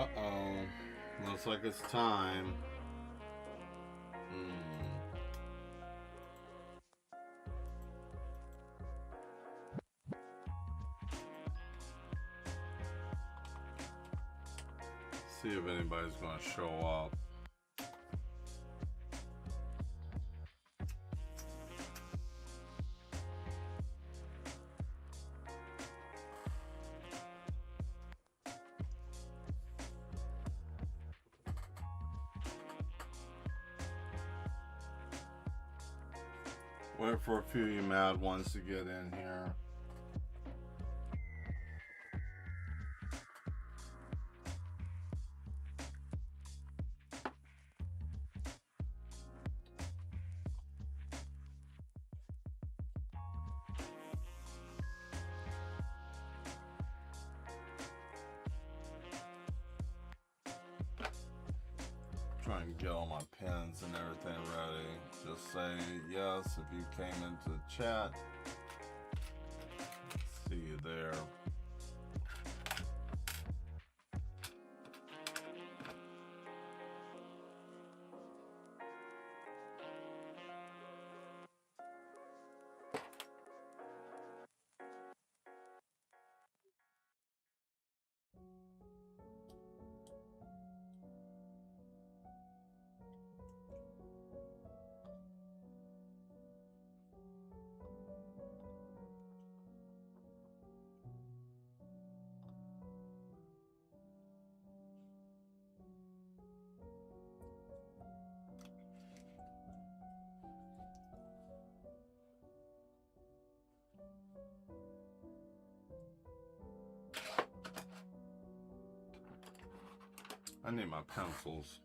Uh-oh. Looks like it's time. Hmm. See if anybody's going to show up. Wait for a few of you mad ones to get in here. Try and get all my pins and everything ready. Just say yes if you came into the chat. See you there. I need my pencils.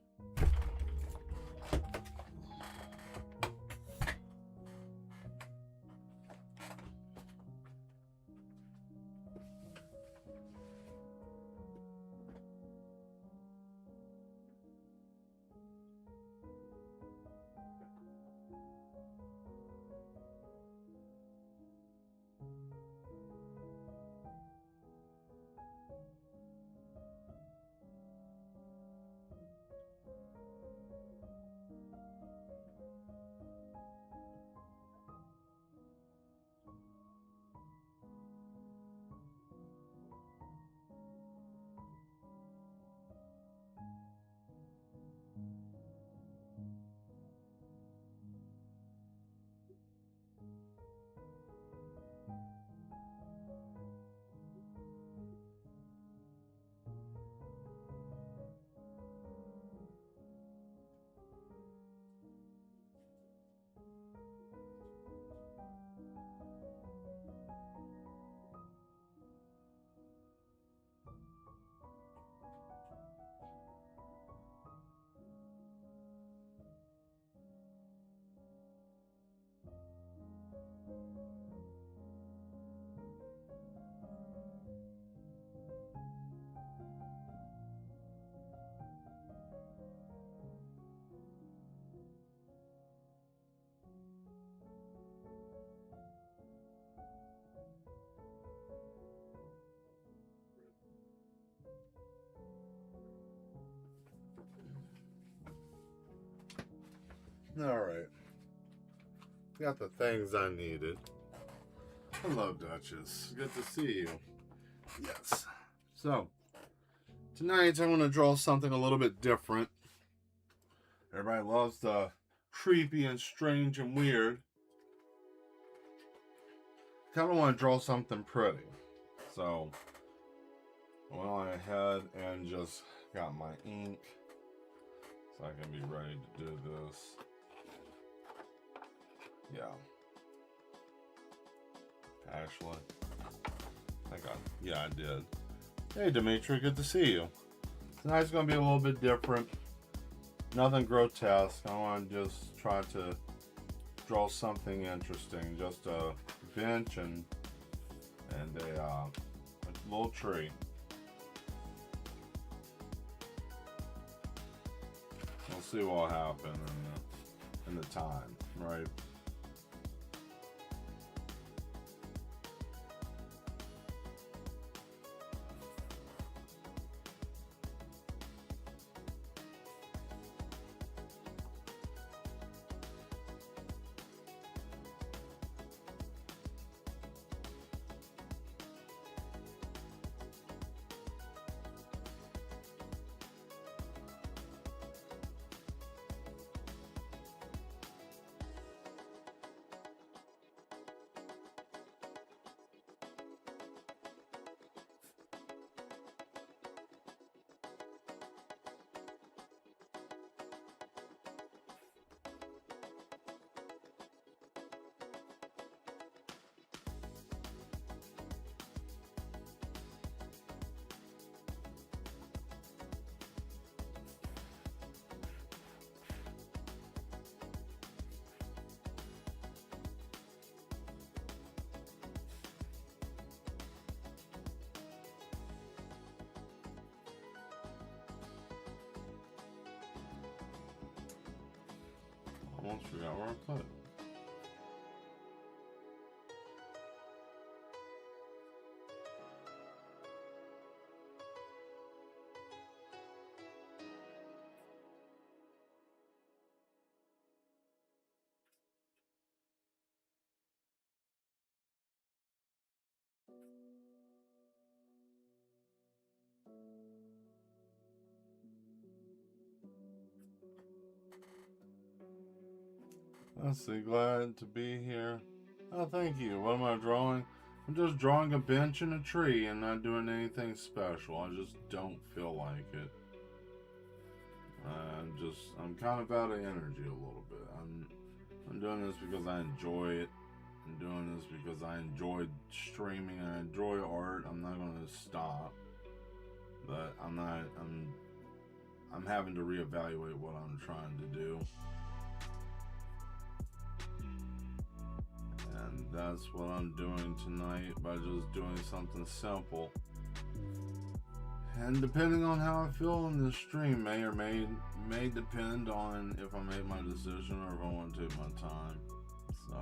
All right. Got the things I needed. Hello, Duchess. Good to see you. Yes. So, tonight I'm going to draw something a little bit different. Everybody loves the creepy and strange and weird. Kind of want to draw something pretty. So, I went ahead and just got my ink so I can be ready to do this. Yeah. Actually, I did. Hey, Dimitri, good to see you. Tonight's going to be a little bit different. Nothing grotesque. I want to just try to draw something interesting. Just a bench and a little tree. We'll see what will happen in the time, right? Almost forgot where I put it. Let's see, glad to be here. Oh, thank you. What am I drawing? I'm just drawing a bench and a tree and not doing anything special. I just don't feel like it. I'm kind of out of energy a little bit. I'm doing this because I enjoy it. I'm doing this because I enjoy streaming. I enjoy art. I'm not going to stop. But I'm having to reevaluate what I'm trying to do. And that's what I'm doing tonight by just doing something simple. And depending on how I feel in this stream may depend on if I make my decision or if I want to take my time. So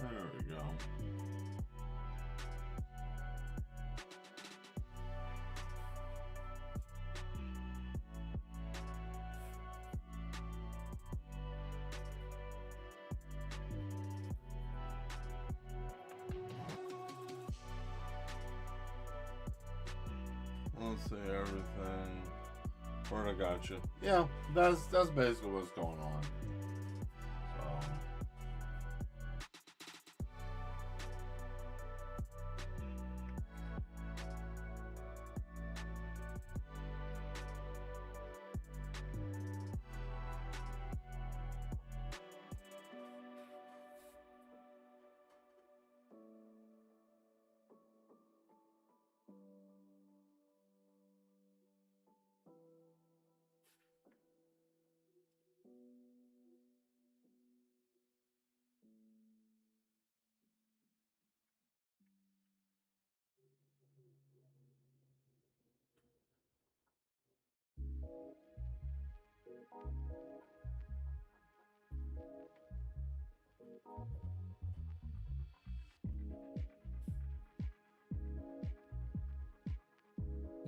there we go. Let's see everything. Where I got you? Yeah, that's basically what's going on. So.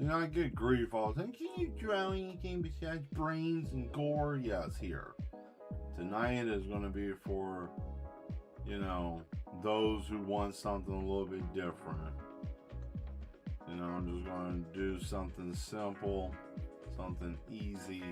You know, I get grief all the time. Can you draw anything besides brains and gore? Yes, here. Tonight is going to be for, you know, those who want something a little bit different. You know, I'm just going to do something simple, something easy.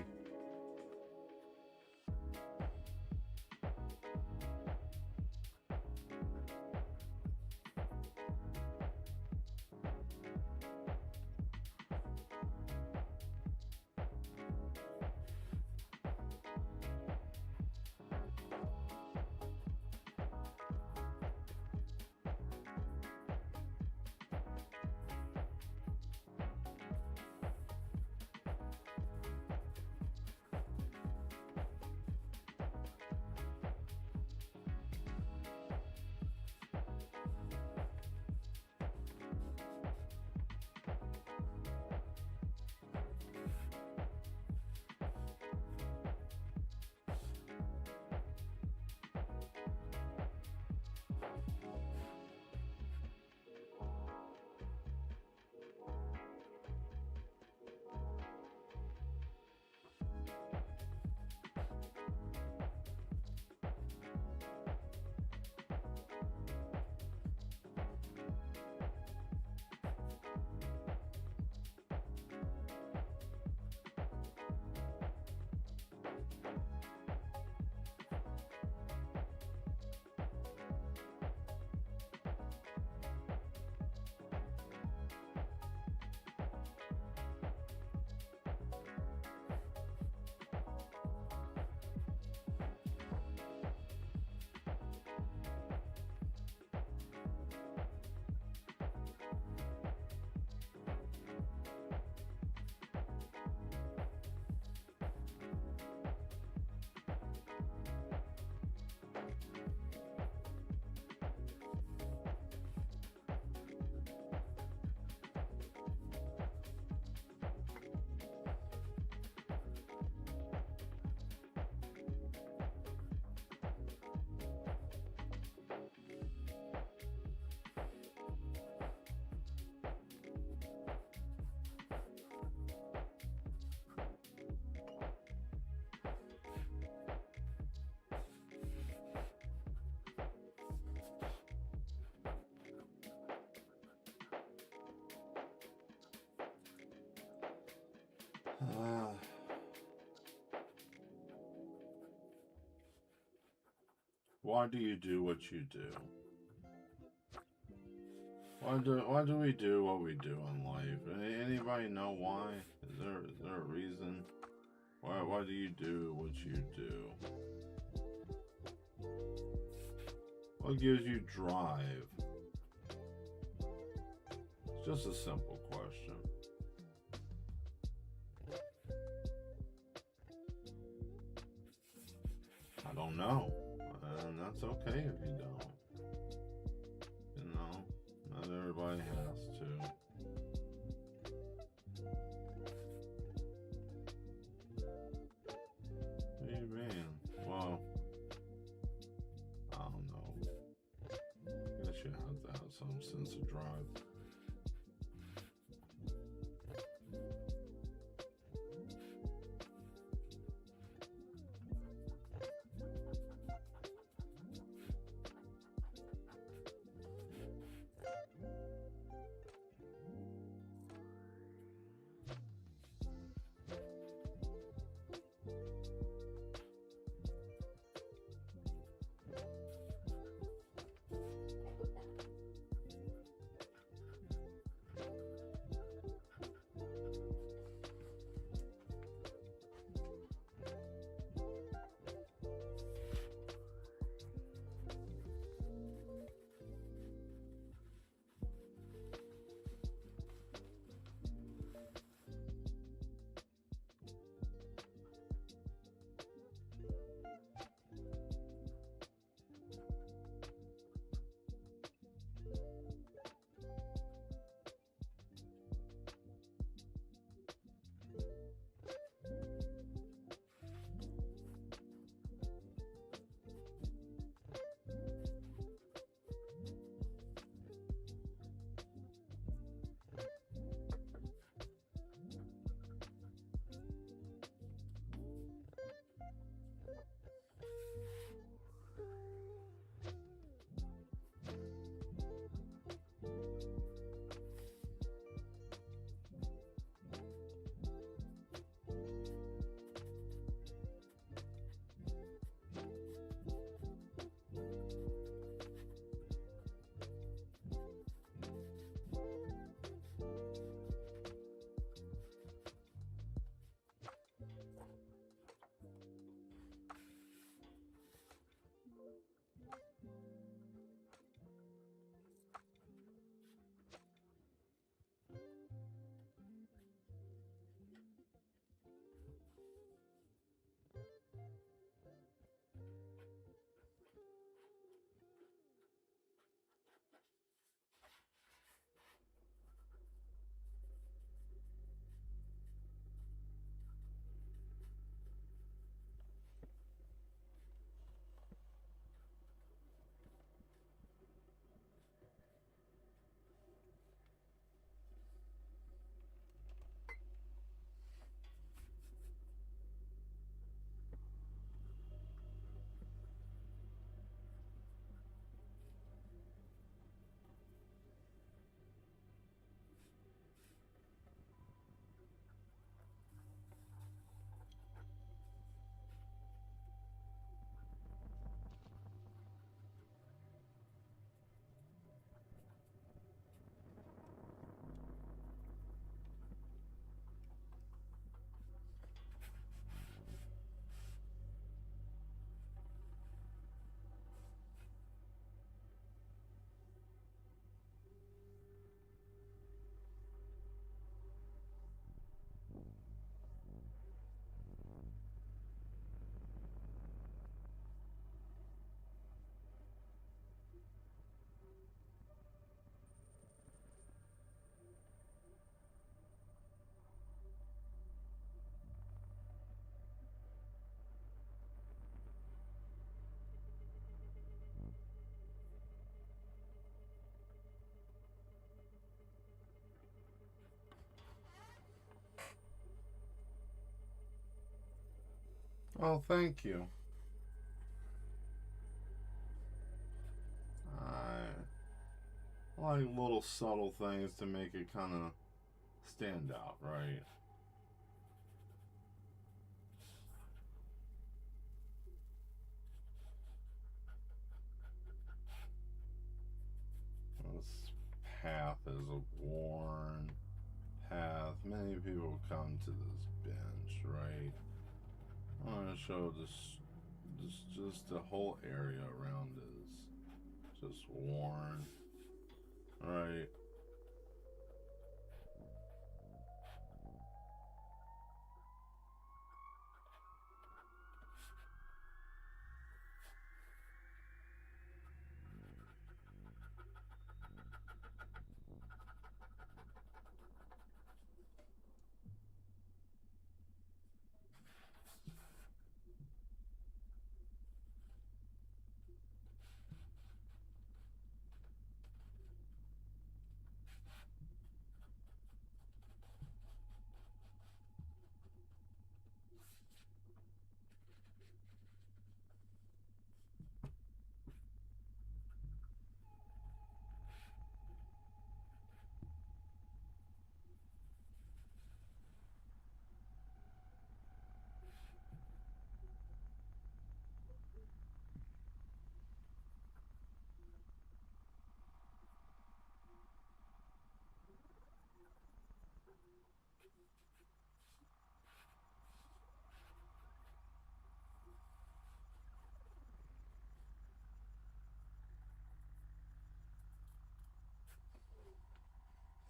Why do you do what you do? Why do we do what we do in life? Anybody know why? Is there a reason? Why do you do what you do? What gives you drive? It's just a simple question. I don't know. And that's okay if you don't. You know, not everybody has to. What do you mean? Well, I don't know. I guess you have to have some sense of drive. Oh, thank you. I like little subtle things to make it kind of stand out, right? path is a worn path. Many people come to this bench, right? I want to show just the whole area around is just worn, right?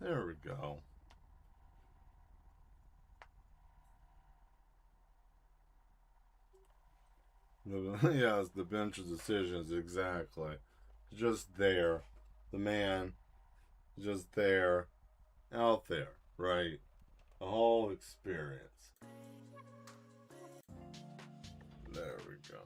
There we go. Yes, the bench's decisions, exactly. Just there. The man, just there, out there, right? The whole experience. There we go.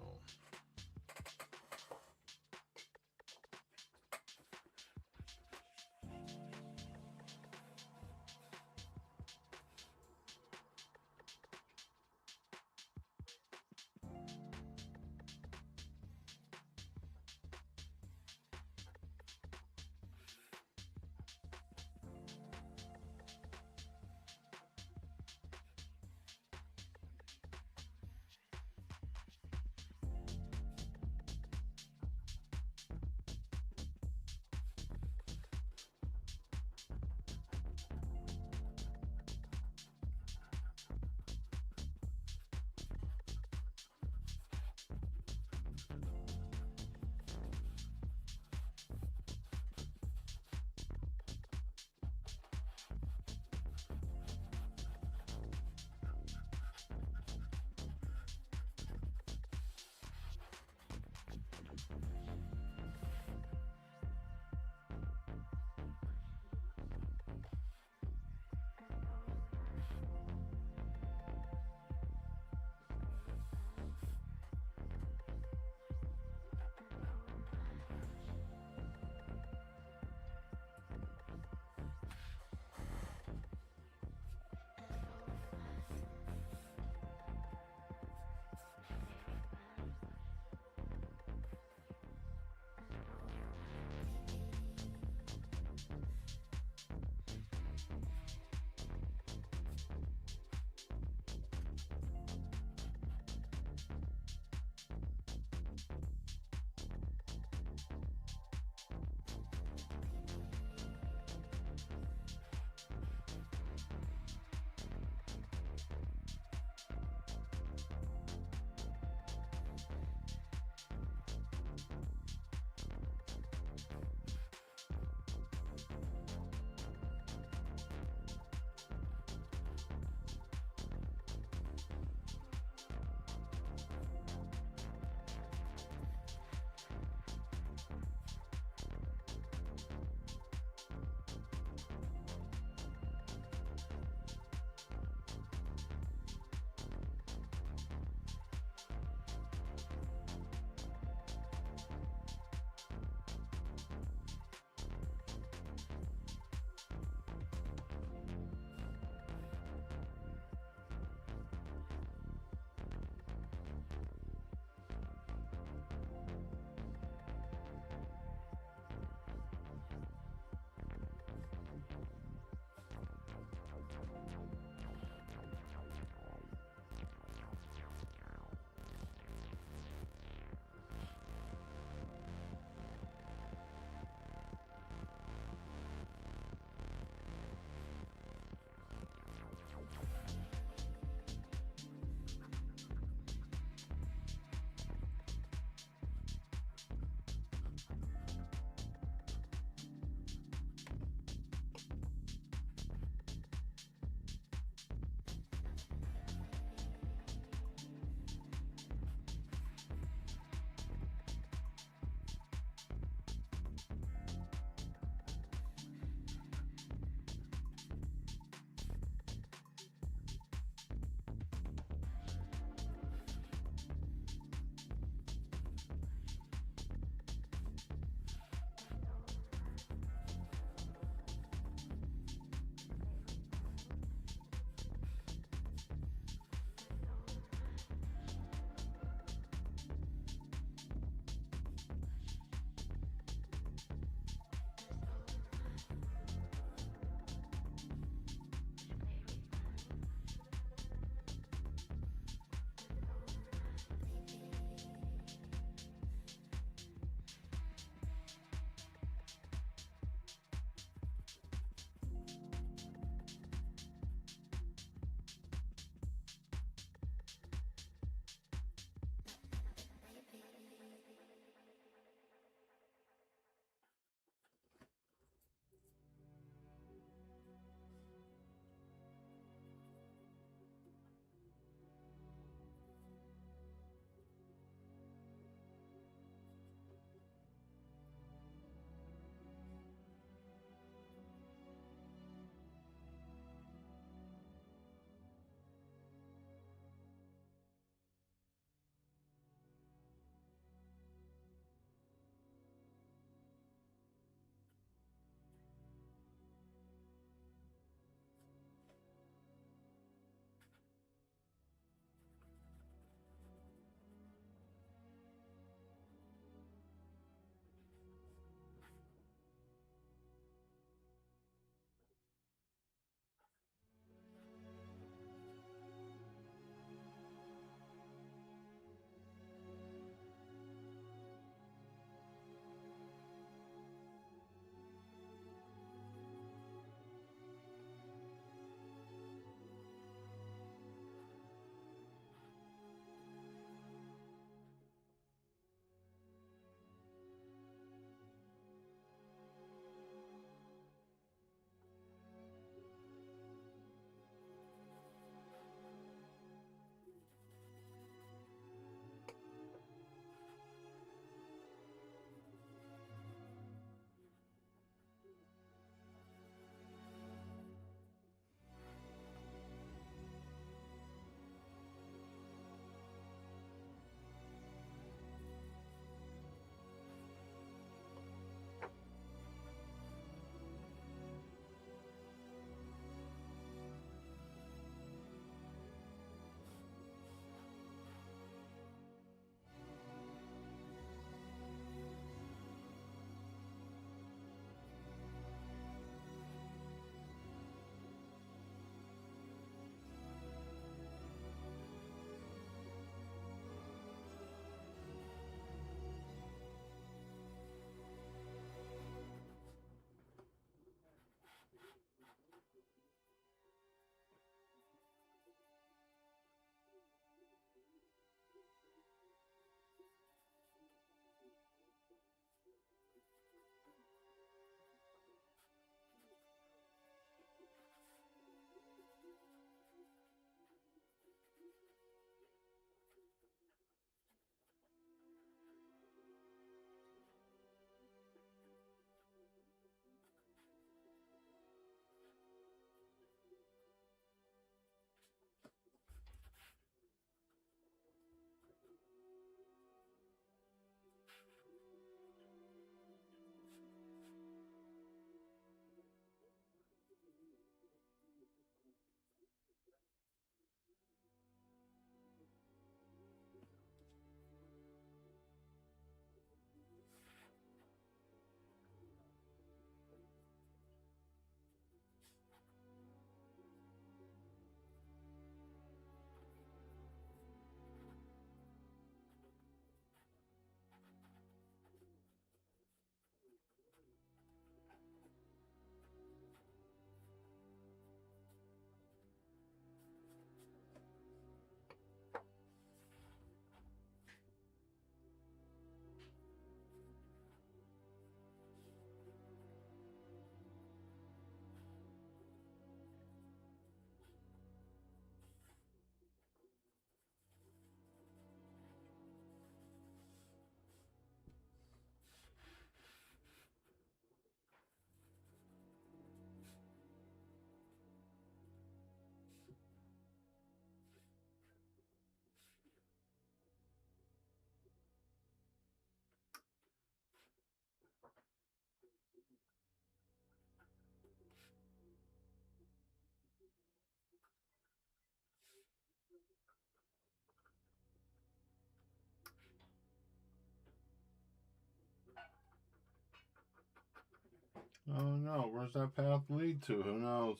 Oh no, where's that path lead to? Who knows?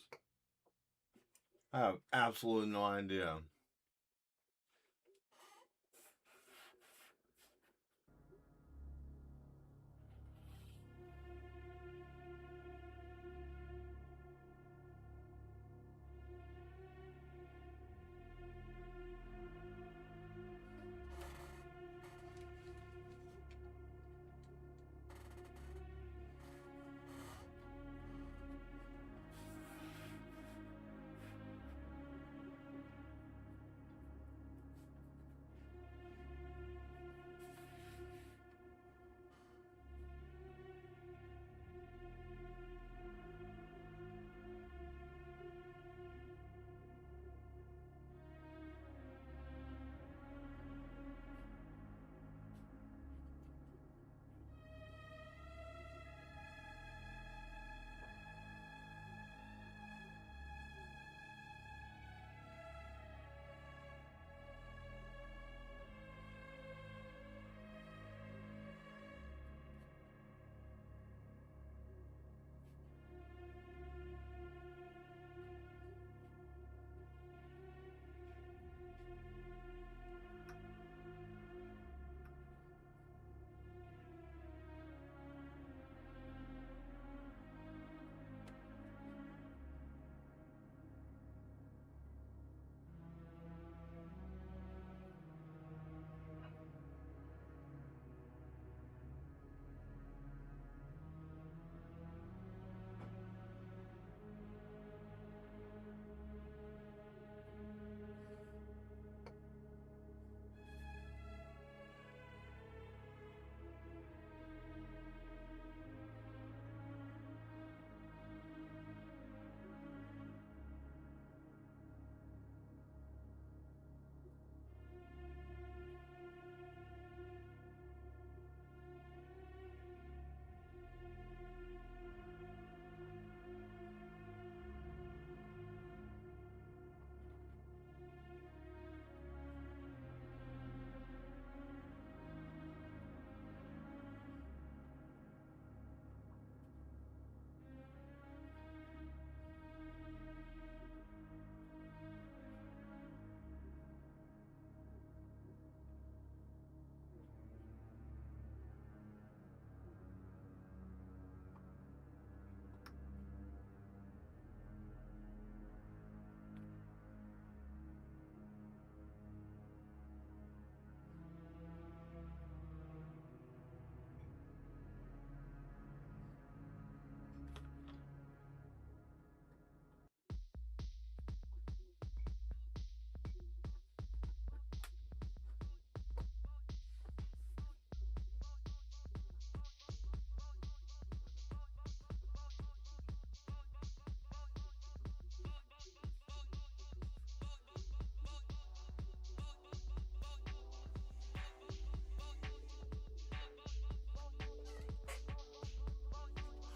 I have absolutely no idea.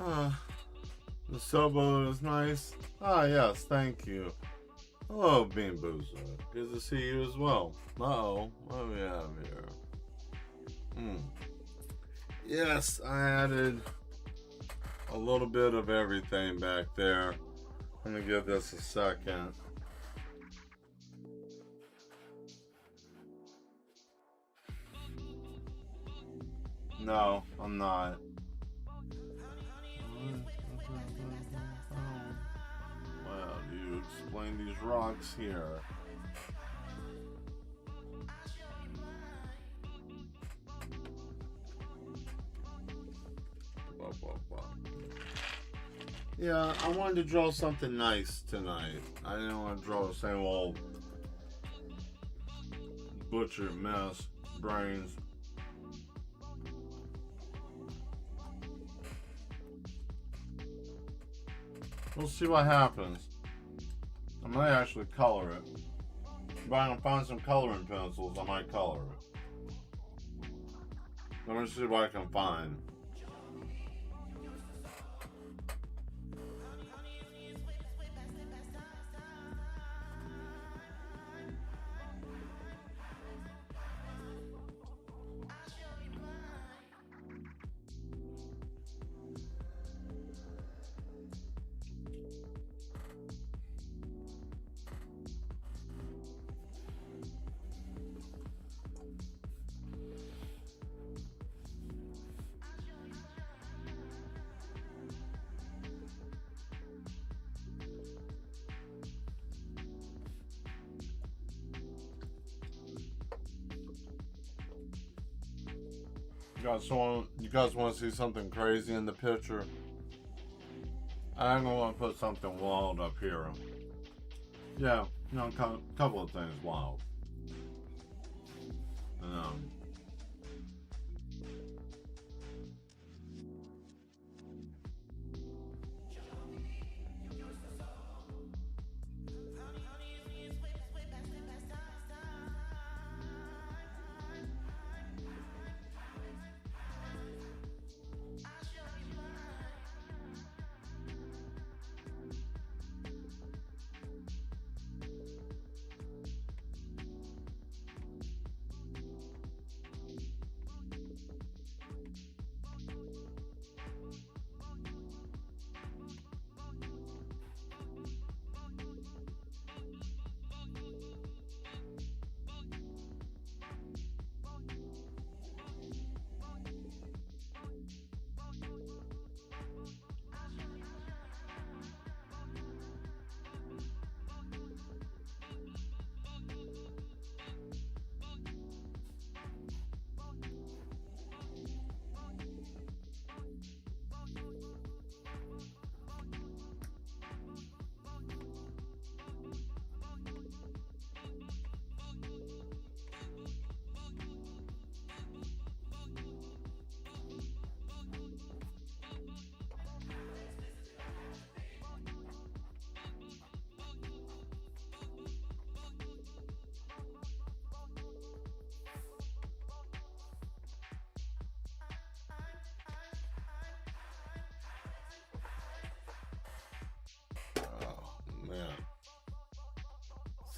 Huh. The sobo is nice. Ah, yes, thank you. Hello, Bean Boozler. Good to see you as well. Uh-oh, what do we have here? Yes, I added a little bit of everything back there. Let me give this a second. No, I'm not. Well, do you explain these rocks here? Blah, blah, blah. Yeah, I wanted to draw something nice tonight. I didn't want to draw the same old butchered mess, brains. We'll see what happens. I might actually color it. If I can find some coloring pencils, I might color it. Let me see what I can find. You guys want to see something crazy in the picture? I'm gonna put something wild up here. Yeah, you know, a couple of things wild. Um, oh man.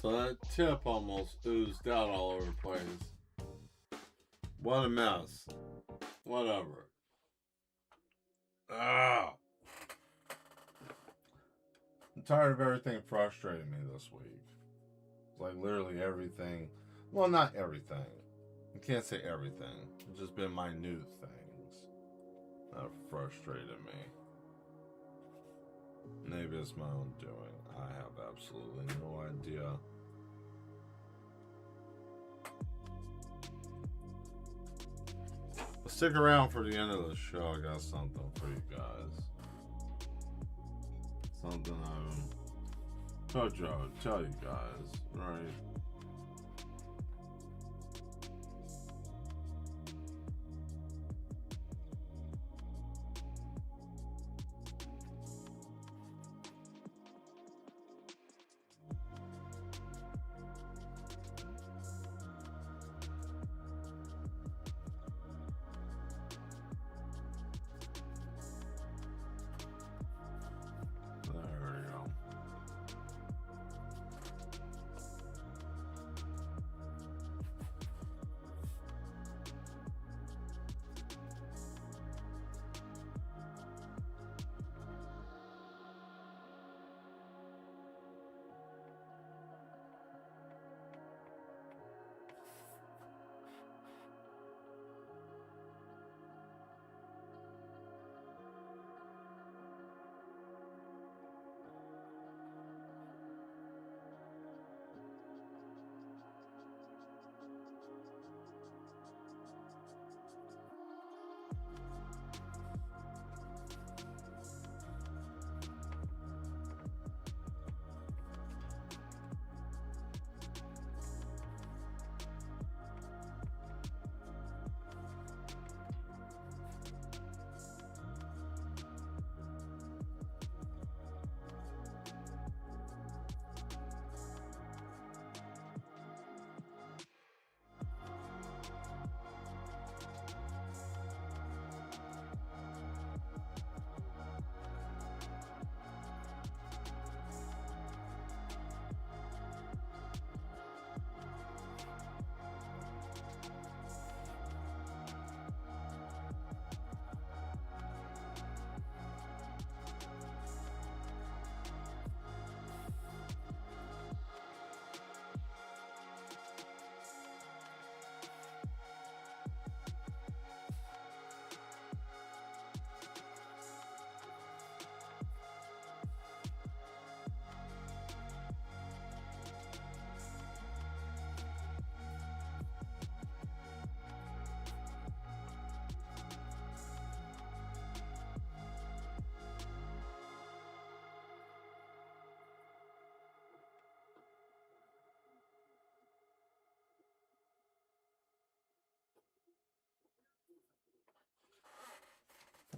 So that tip almost oozed out all over the place. What a mess. Whatever. Ah. I'm tired of everything frustrating me this week. Like literally everything. Well, not everything. I can't say everything. It's just been minute things that frustrated me. Maybe it's my own doing. I have absolutely no idea. Stick around for the end of the show. I got something for you guys. Something I told you I would tell you guys, right? There we go.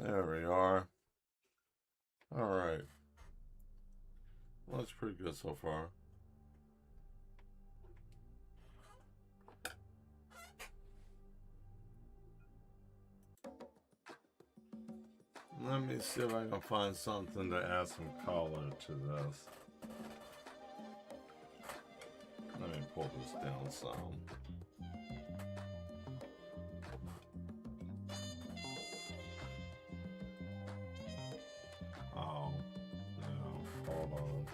There we are. Alright. Well, that's pretty good so far. Let me see if I can find something to add some color to this. Let me pull this down some. Oh, no, hold on.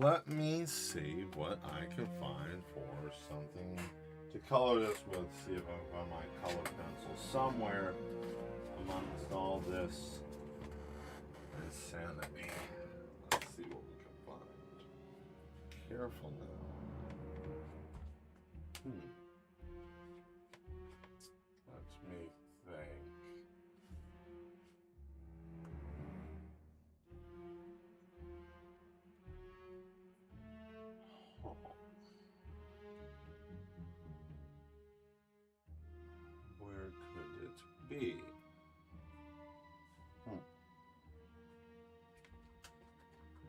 let me see what I can find for something to color this with. See if I can find my color pencil somewhere. I'm gonna install this insanity. Let's see what we can find. Careful now. Let's me think. Where could it be?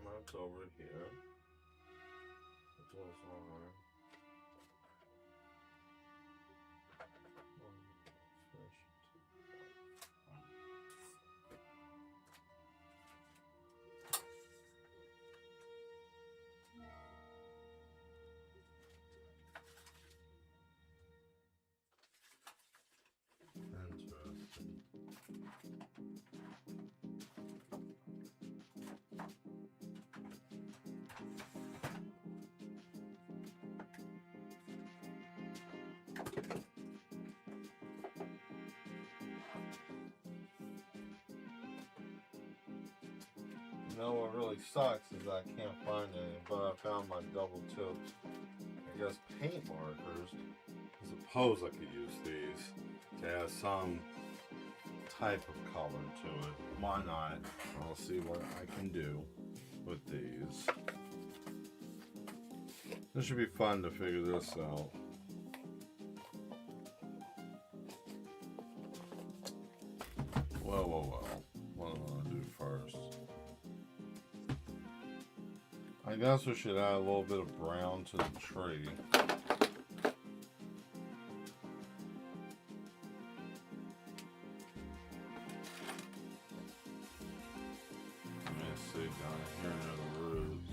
That's over here. It's also over. Interesting. You know what really sucks is I can't find any, but I found my double tipped, I guess, paint markers. I suppose I could use these to add some type of color to it. Why not? I'll see what I can do with these. This should be fun to figure this out. Well. What am I gonna do first? I guess we should add a little bit of brown to the tree. Let me see down here near the roots.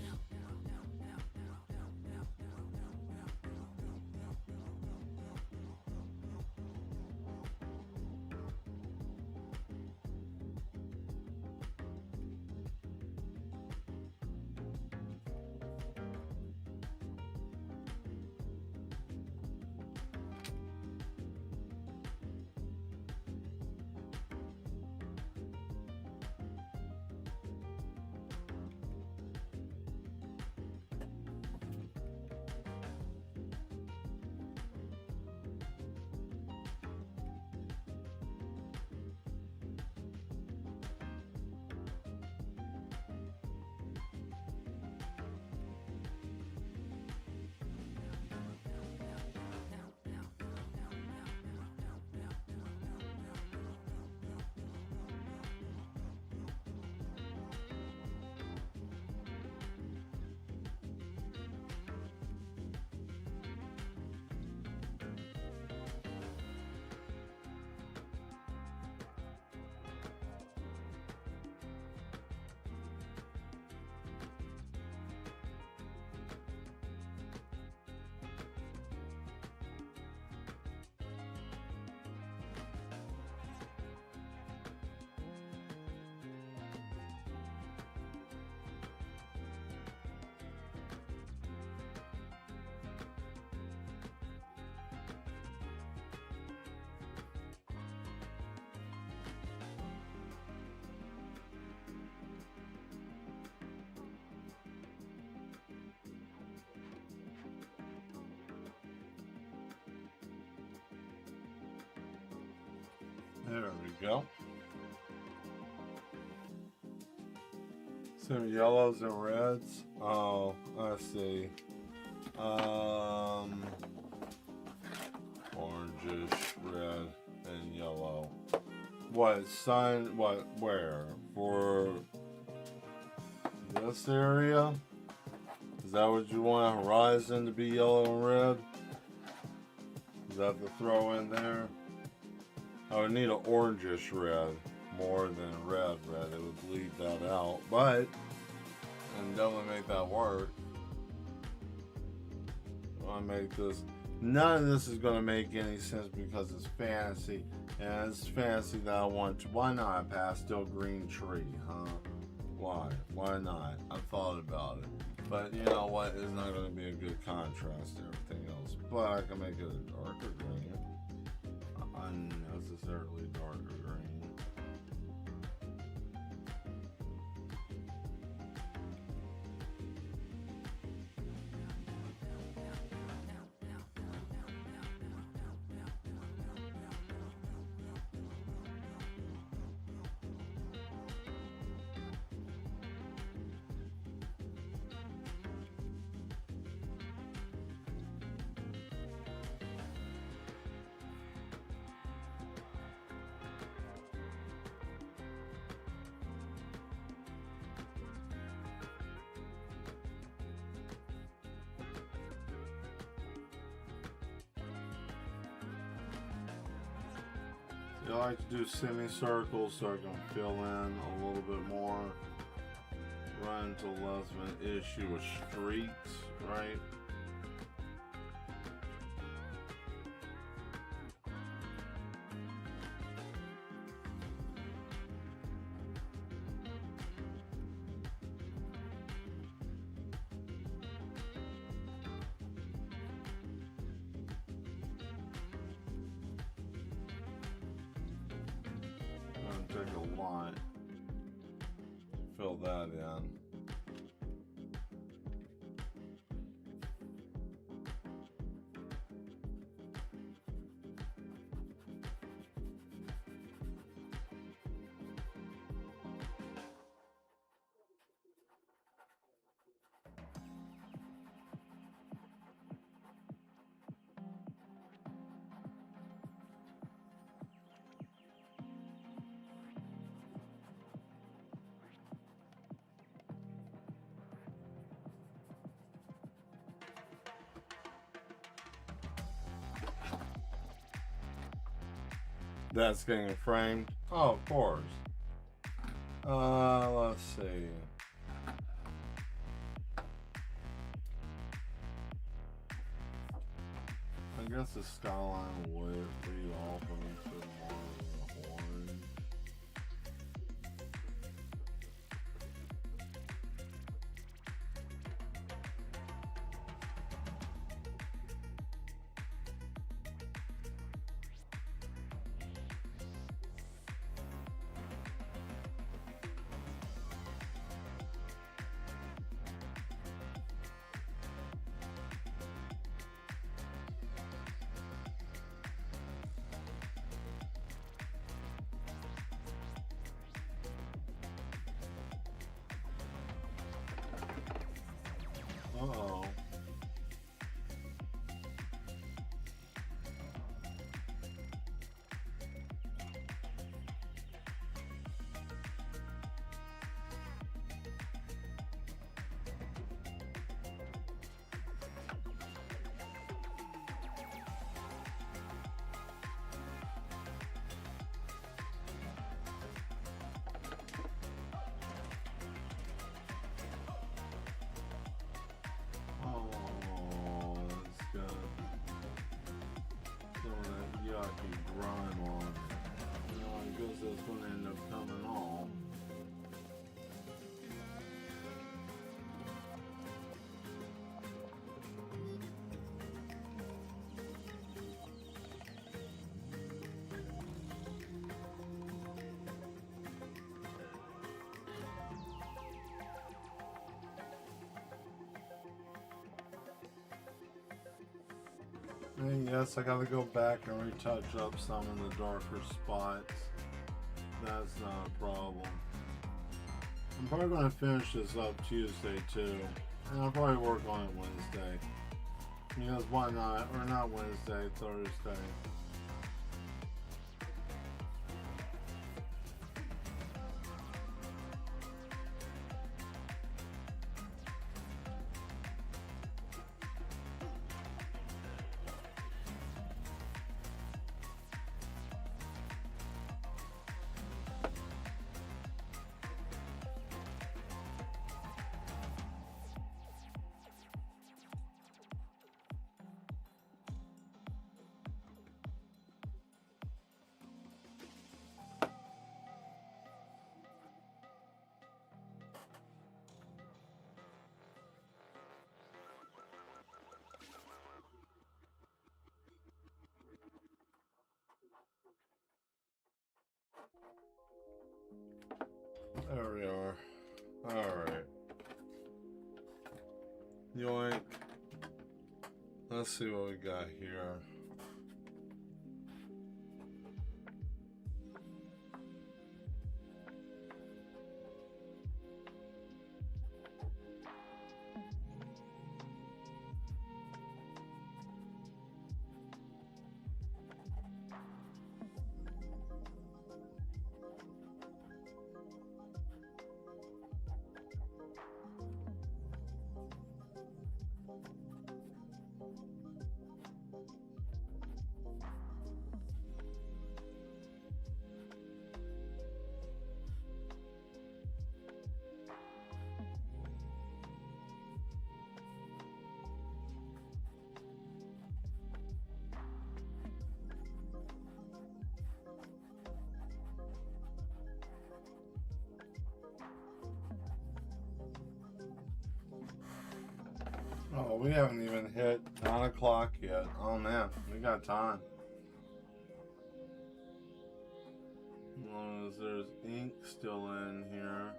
There we go. Some yellows and reds. Oh, I see. Orangish, red, and yellow. What sign? What? Where? For this area? Is that what you want? Horizon to be yellow and red? Is that to throw in there? I would need an orangish red more than red. It would bleed that out, but and definitely make that work. I make this. None of this is going to make any sense because it's fantasy, and it's fantasy that I want to. Why not a pastel green tree, huh? Why? Why not? I thought about it. But you know what? It's not going to be a good contrast to everything else. But I can make it a darker green. Unnecessarily darker green. I like to do semicircles so I can fill in a little bit more. Run into less of an issue with streaks, right? Take a line, fill that in. That's getting framed. Oh, of course. Let's see. I guess the skyline would lead off into more of the orange. Uh-oh. Oh, it's got some of that yucky grime on it. You know, I guess that's gonna end up coming off. And yes, I gotta go back and retouch up some of the darker spots. That's not a problem. I'm probably gonna finish this up Tuesday too. And I'll probably work on it Wednesday. Because why not? Or not Wednesday, Thursday. There we are. Alright. Yoink. Let's see what we got here. Oh, we haven't even hit 9 o'clock yet. Oh man, we got time. As long as there's ink still in here.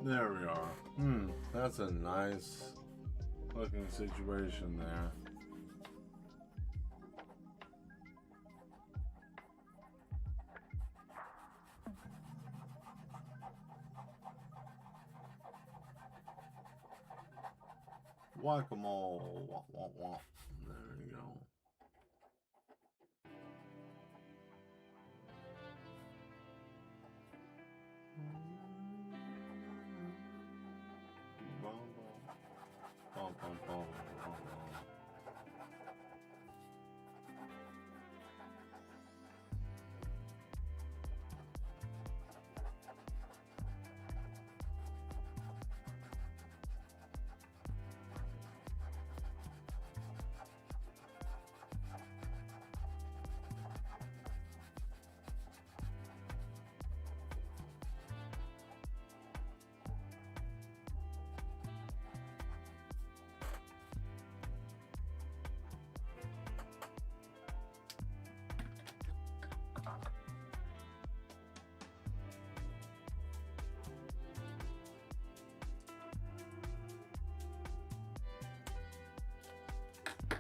There we are. That's a nice looking situation there. Whack-a-mole. Wah, wah, wah. There you go. Bum, bum, bum, bum, bum.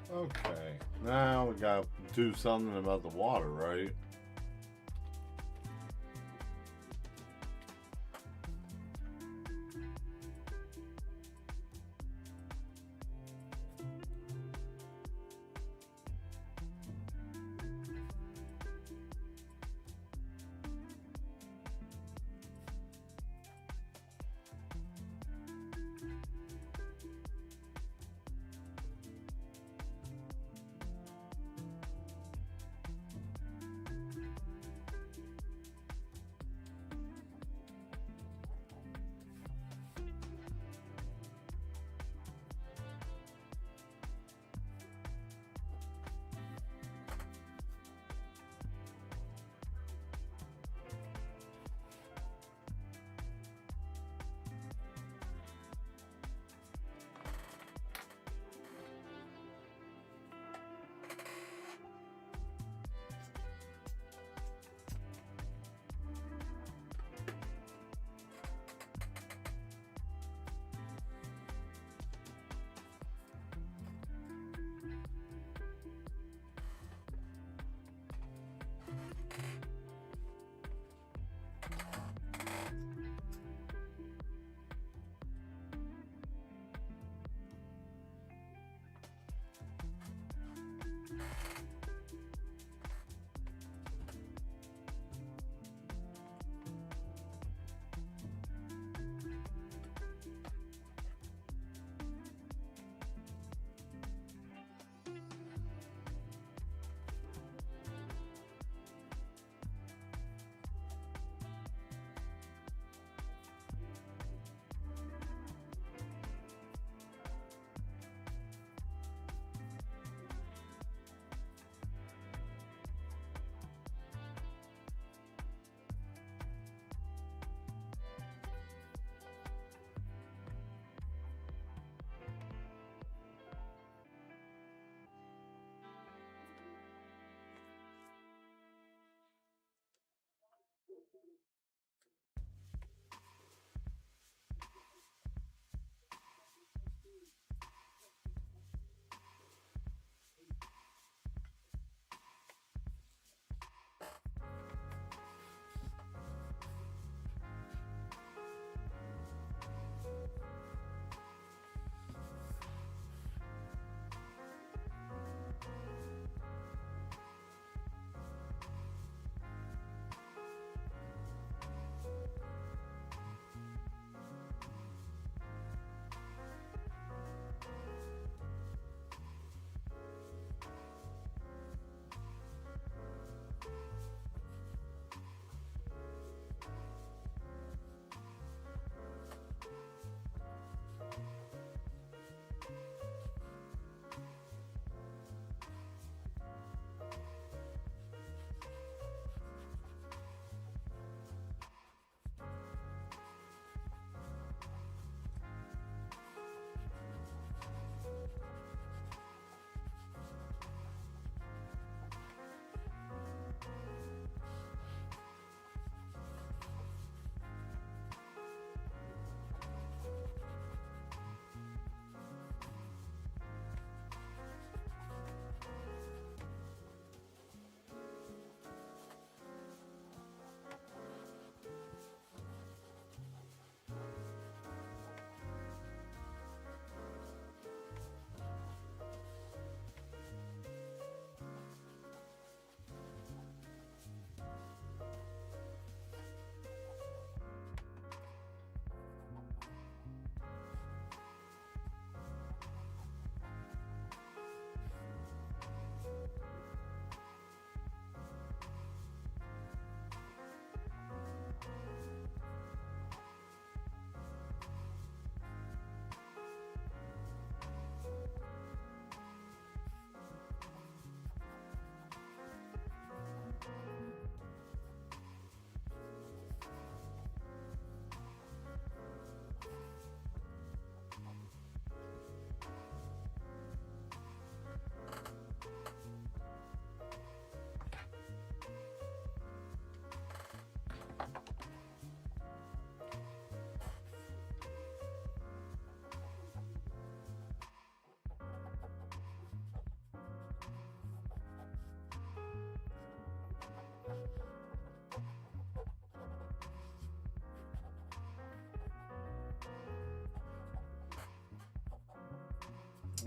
Okay, now we gotta do something about the water, right?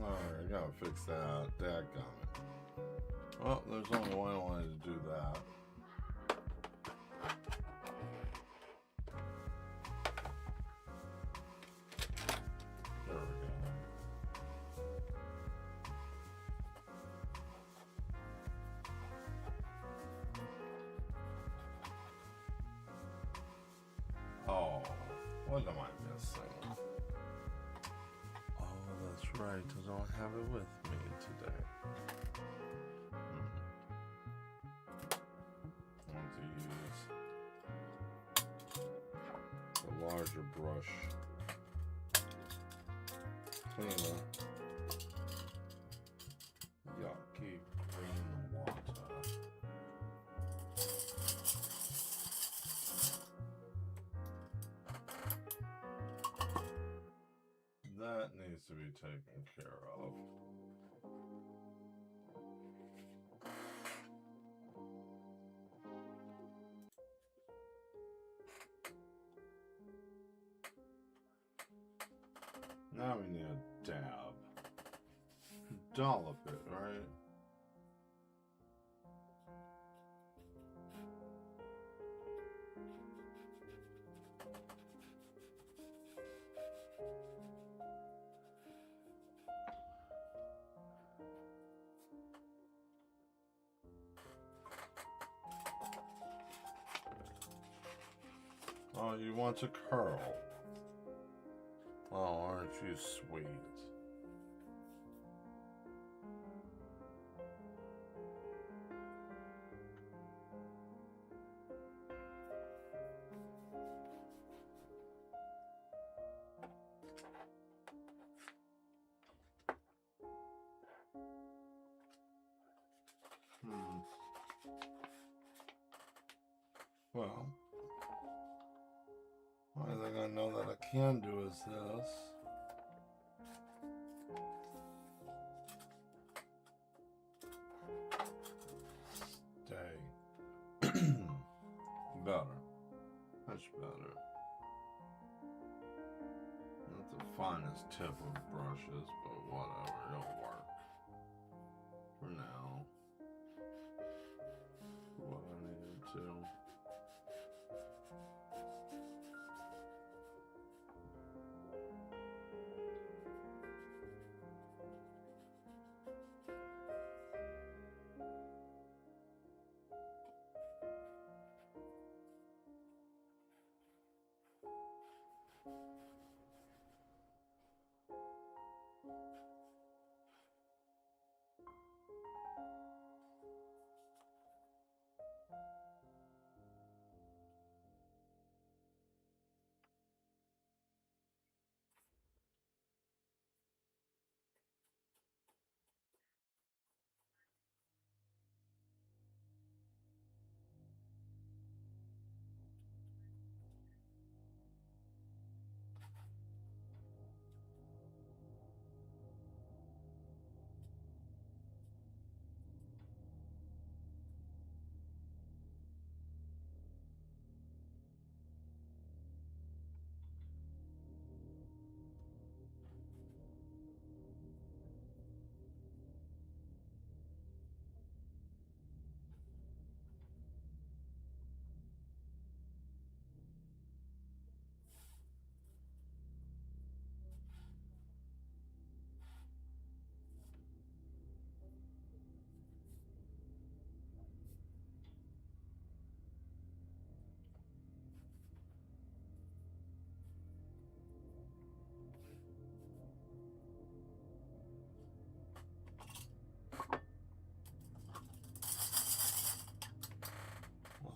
Alright, I gotta fix that. Dadgummit. Well, there's only one way to do that. There we go. Oh, what am I missing? Oh, that's right. I don't have it with me today. I want to use a larger brush cleaner. Yucky green water. That needs to be taken care of. Now we need a dab. Dollop it, right? Oh, you want to curl? Oh, aren't you sweet? Well, only thing I know that I can do is this. Stay. Better. Much better. Not the finest tip of brushes, but whatever, it'll work. For now. For what I needed to.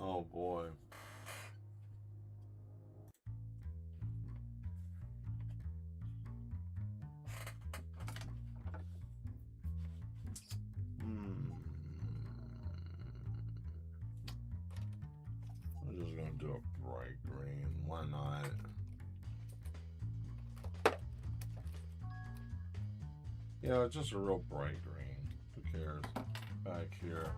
Oh boy. I'm just gonna do a bright green. Why not? Yeah, just a real bright green. Who cares? Back here.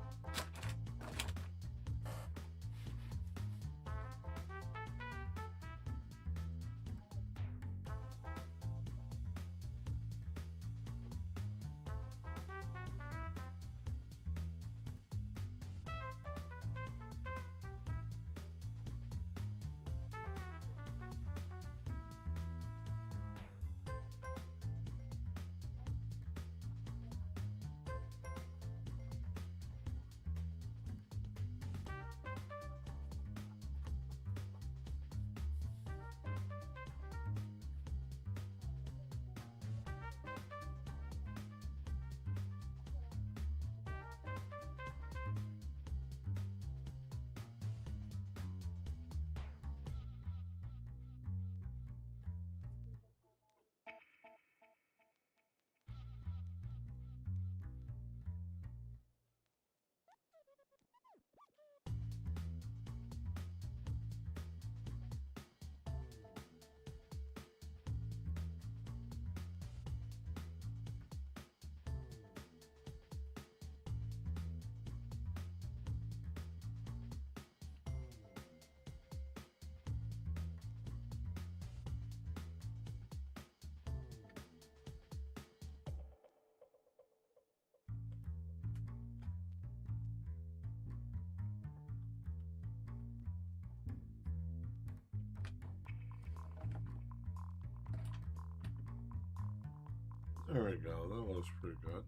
There we go. That looks pretty good.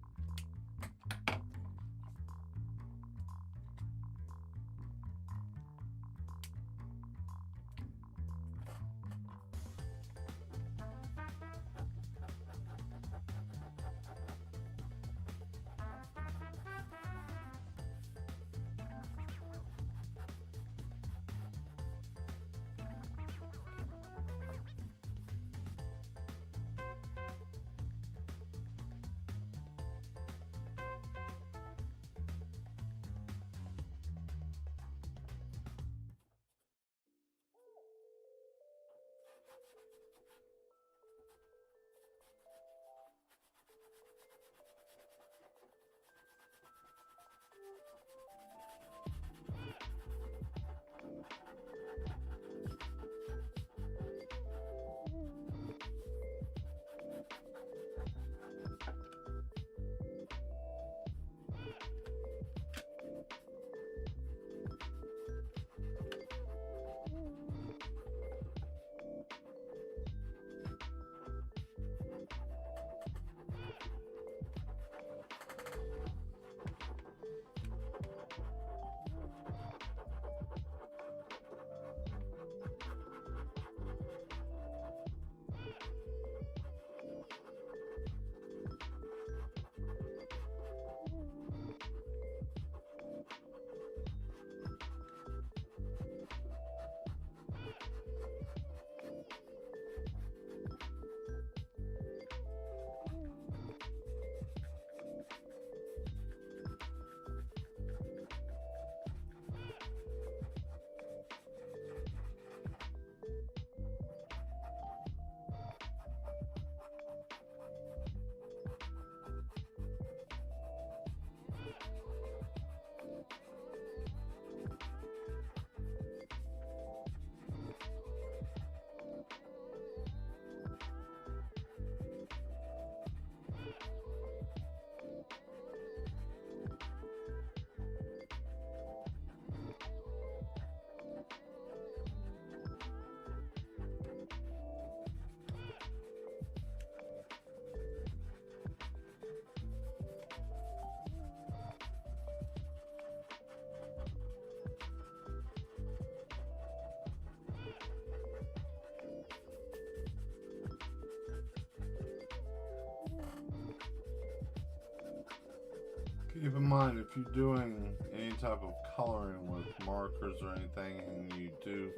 Keep in mind, if you're doing any type of coloring with markers or anything and you do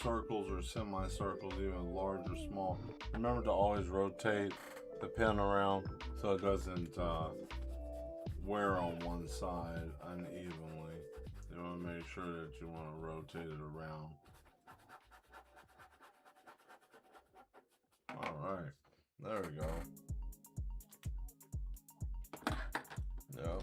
circles or semicircles, even large or small, remember to always rotate the pen around so it doesn't wear on one side unevenly. You want to make sure that you want to rotate it around. Alright, there we go. Yep.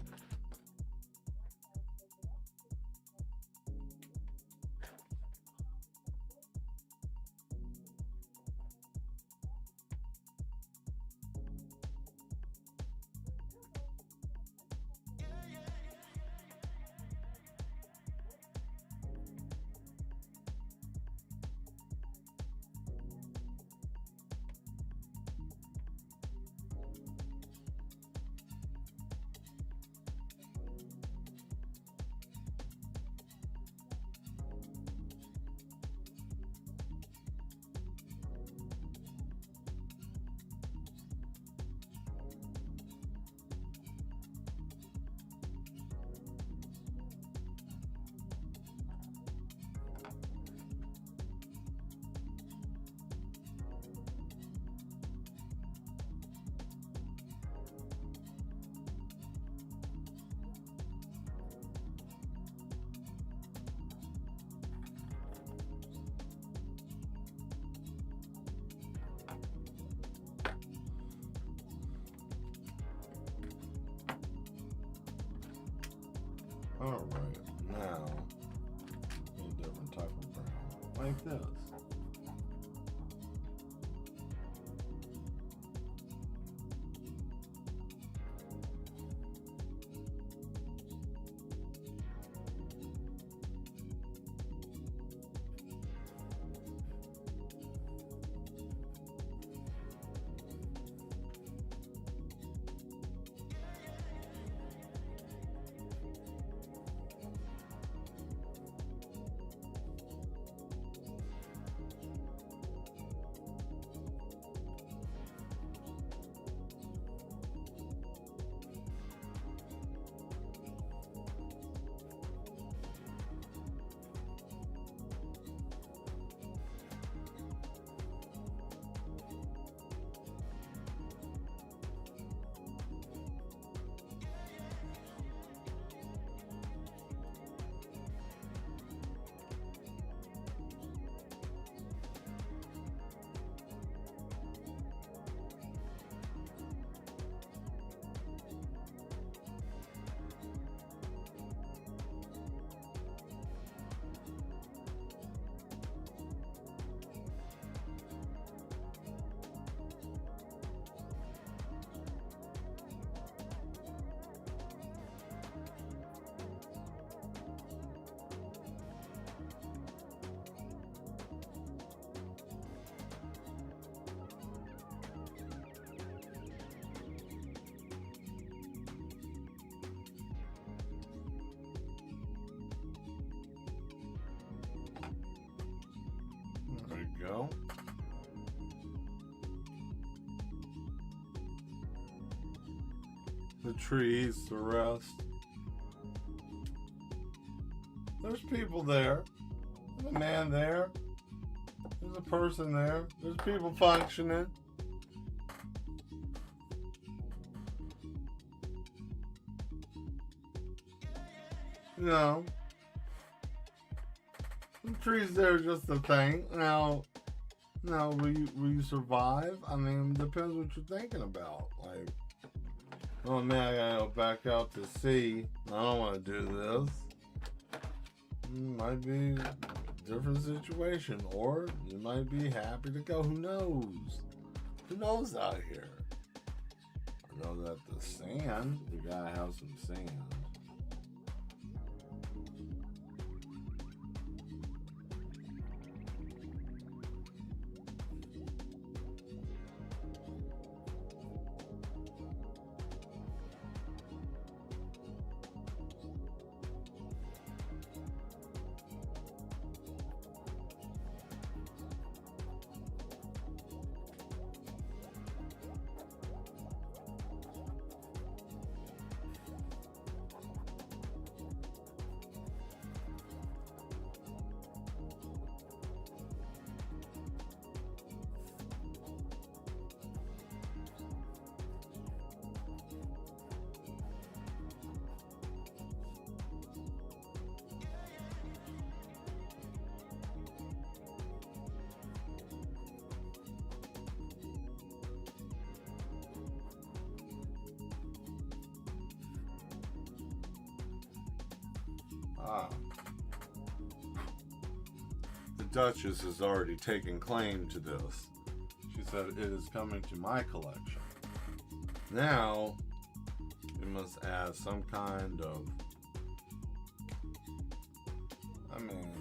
Alright, now a different type of brown, like this. the trees to rest. There's people there. There's a man there. There's a person there. There's people functioning. You know, the trees there are just a thing. Now, will you survive? I mean, it depends what you're thinking about. Like, oh man, I gotta go back out to sea. I don't want to do this. Might be a different situation, or you might be happy to go. Who knows? Who knows out here? I know that the sand, we gotta have some sand. The Duchess has already taken claim to this. She said it is coming to my collection. Now, you must add some kind of, I mean,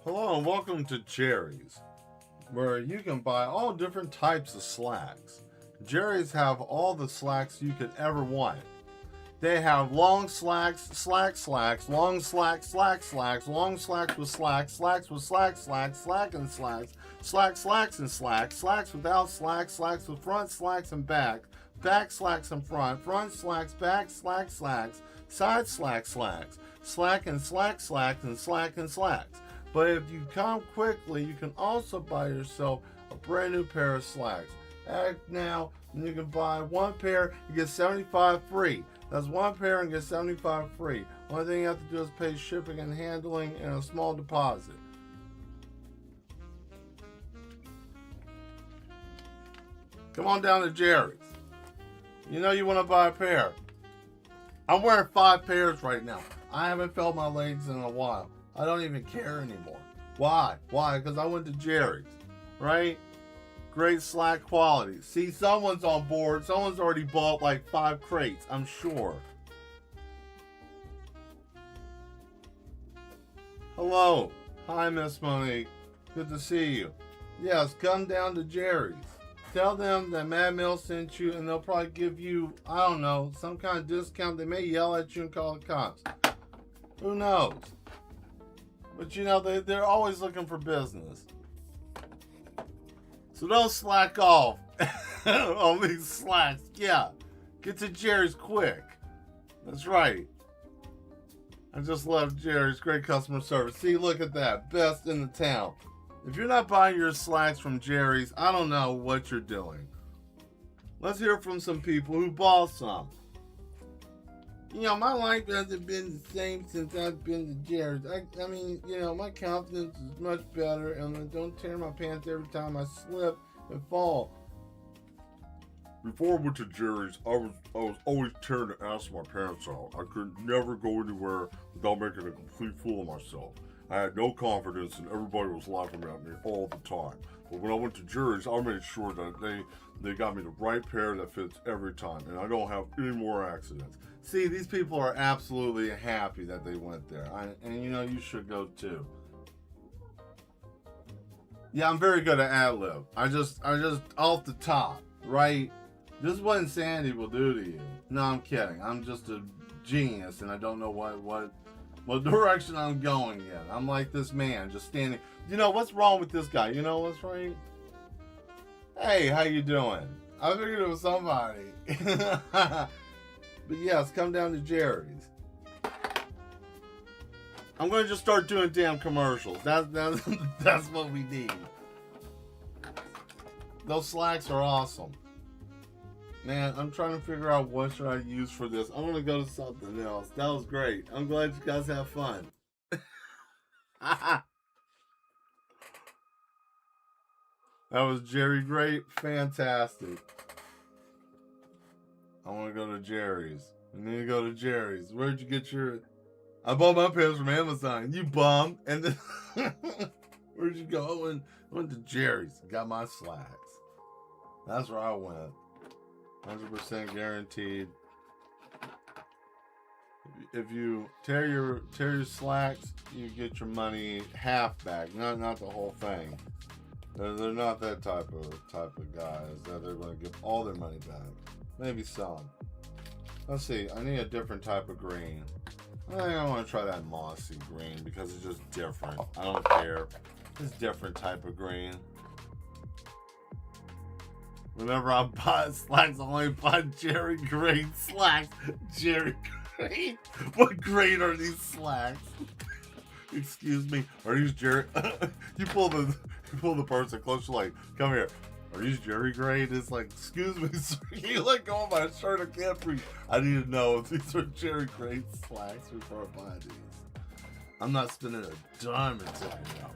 hello and welcome to Jerry's, where you can buy all different types of slacks. Jerry's have all the slacks you could ever want. They have long slacks, long slacks, long slacks with slacks, slacks with slacks, slack and slacks, slacks and slacks, slacks without slacks, slacks with front slacks and back slacks and front slacks, back slacks, side slacks, slack and slacks and slack and slacks. But if you come quickly, you can also buy yourself a brand new pair of slacks. Act now, and you can buy one pair, you get 75 free. That's one pair and get 75 free. Only thing you have to do is pay shipping and handling and a small deposit. Come on down to Jerry's. You know you want to buy a pair. I'm wearing 5 pairs right now. I haven't felt my legs in a while. I don't even care anymore. Why? Because I went to Jerry's, right? Great slack quality. See, someone's on board. Someone's already bought like 5 crates, I'm sure. Hello. Hi, Miss Monique. Good to see you. Yes, come down to Jerry's. Tell them that Mad Mill sent you, and they'll probably give you, I don't know, some kind of discount. They may yell at you and call the cops. Who knows? But you know, they're always looking for business. So don't slack off on these slacks. Yeah, get to Jerry's quick. That's right. I just love Jerry's. Great customer service. See, look at that. Best in the town. If you're not buying your slacks from Jerry's, I don't know what you're doing. Let's hear from some people who bought some. You know, my life hasn't been the same since I've been to Jerry's. I mean, you know, my confidence is much better, and I don't tear my pants every time I slip and fall. Before I went to Jerry's, I was always tearing the ass of my pants out. I could never go anywhere without making a complete fool of myself. I had no confidence, and everybody was laughing at me all the time. But when I went to Jerry's, I made sure that they got me the right pair that fits every time, and I don't have any more accidents. See, these people are absolutely happy that they went there, and you know, you should go too. Yeah, I'm very good at ad-lib. I just off the top, right? This is what insanity will do to you. No, I'm kidding. I'm just a genius, and I don't know what direction I'm going yet. I'm like this man, just standing. You know, what's wrong with this guy? You know what's right? Hey, how you doing? I figured it was somebody. But yes, come down to Jerry's. I'm going to just start doing damn commercials. That's what we need. Those slacks are awesome. Man, I'm trying to figure out what should I use for this. I'm going to go to something else. That was great. I'm glad you guys have fun. That was Jerry Great. Fantastic. I want to go to Jerry's. I need to go to Jerry's. Where'd you get your... I bought my pants from Amazon. You bum. And then... Where'd you go? I went to Jerry's. Got my slacks. That's where I went. 100% guaranteed. If you tear your slacks, you get your money half back. Not the whole thing. They're not that type of guys that they're going to give all their money back. Maybe some. Let's see. I need a different type of green. I think I want to try that mossy green because it's just different. I don't care. It's a different type of green. Whenever I buy slacks, I only buy Jerry Great slacks. Jerry Great? What grade are these slacks? Excuse me. Are these Jerry? You pull the person close. You're like, come here. Are these Jerry Great? It's like, excuse me, sir. Can you let go of my shirt? I can't breathe. I need to know if these are Jerry Great slacks before I buy these. I'm not spending a dime until I know.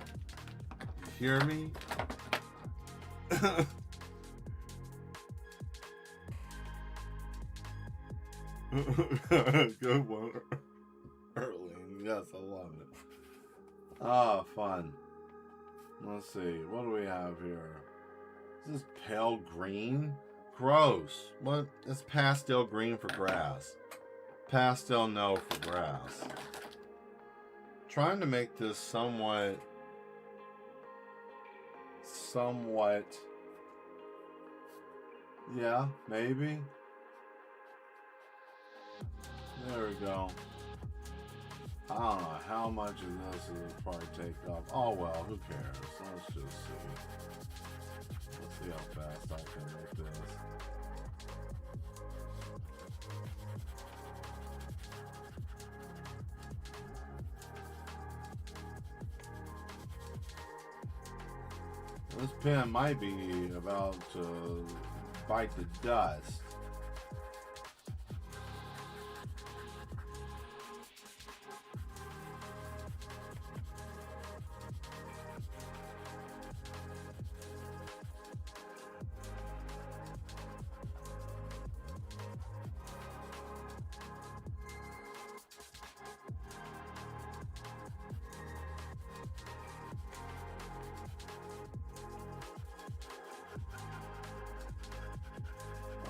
You hear me? Good one. Erling. Yes, I love it. Ah, fun. Let's see. What do we have here? Is this pale green? Gross. What? It's pastel green for grass. Pastel no for grass. Trying to make this somewhat. Yeah, maybe. There we go. I don't know how much of this is probably take up. Oh well, who cares? Let's just see. Let's see how fast I can make this. This pen might be about to bite the dust.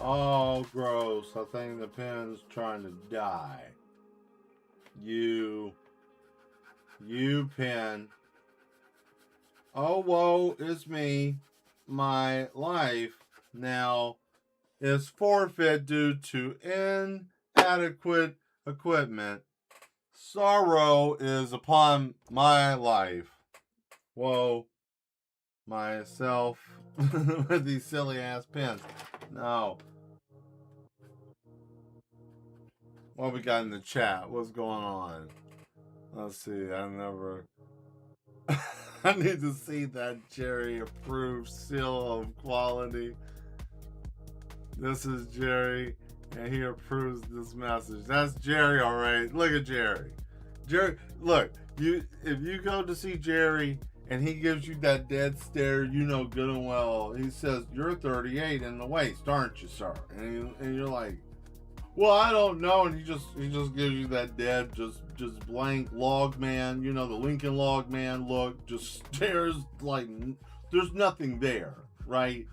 Oh, gross. I think the pen's trying to die. You pen. Oh, whoa, it's me. My life now is forfeit due to inadequate equipment. Sorrow is upon my life. Whoa. Myself with these silly ass pens. No. What we got in the chat? What's going on? Let's see. I never. I need to see that Jerry approved seal of quality. This is Jerry, and he approves this message. That's Jerry, all right. Look at Jerry. Jerry, look. If you go to see Jerry and he gives you that dead stare, you know good and well. He says, "You're 38 in the waist, aren't you, sir?" And you're like, Well, I don't know, and he just gives you that dead, just blank log man, you know, the Lincoln log man look, just stares like there's nothing there, right?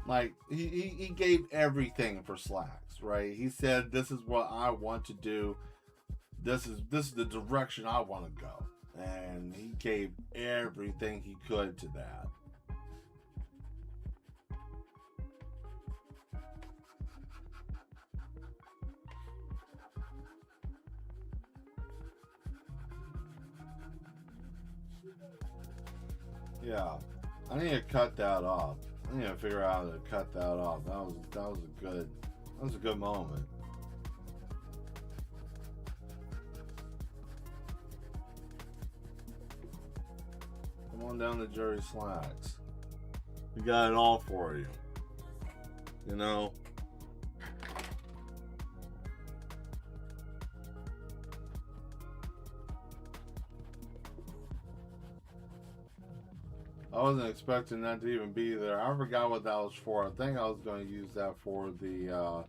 Like he gave everything for Slacks, right? He said, "This is what I want to do. This is the direction I want to go," and he gave everything he could to that. Yeah, I need to cut that off. I need to figure out how to cut that off. That was a good moment. Come on down to Jerry Slacks. We got it all for you. You know. I wasn't expecting that to even be there. I forgot what that was for. I think I was going to use that for the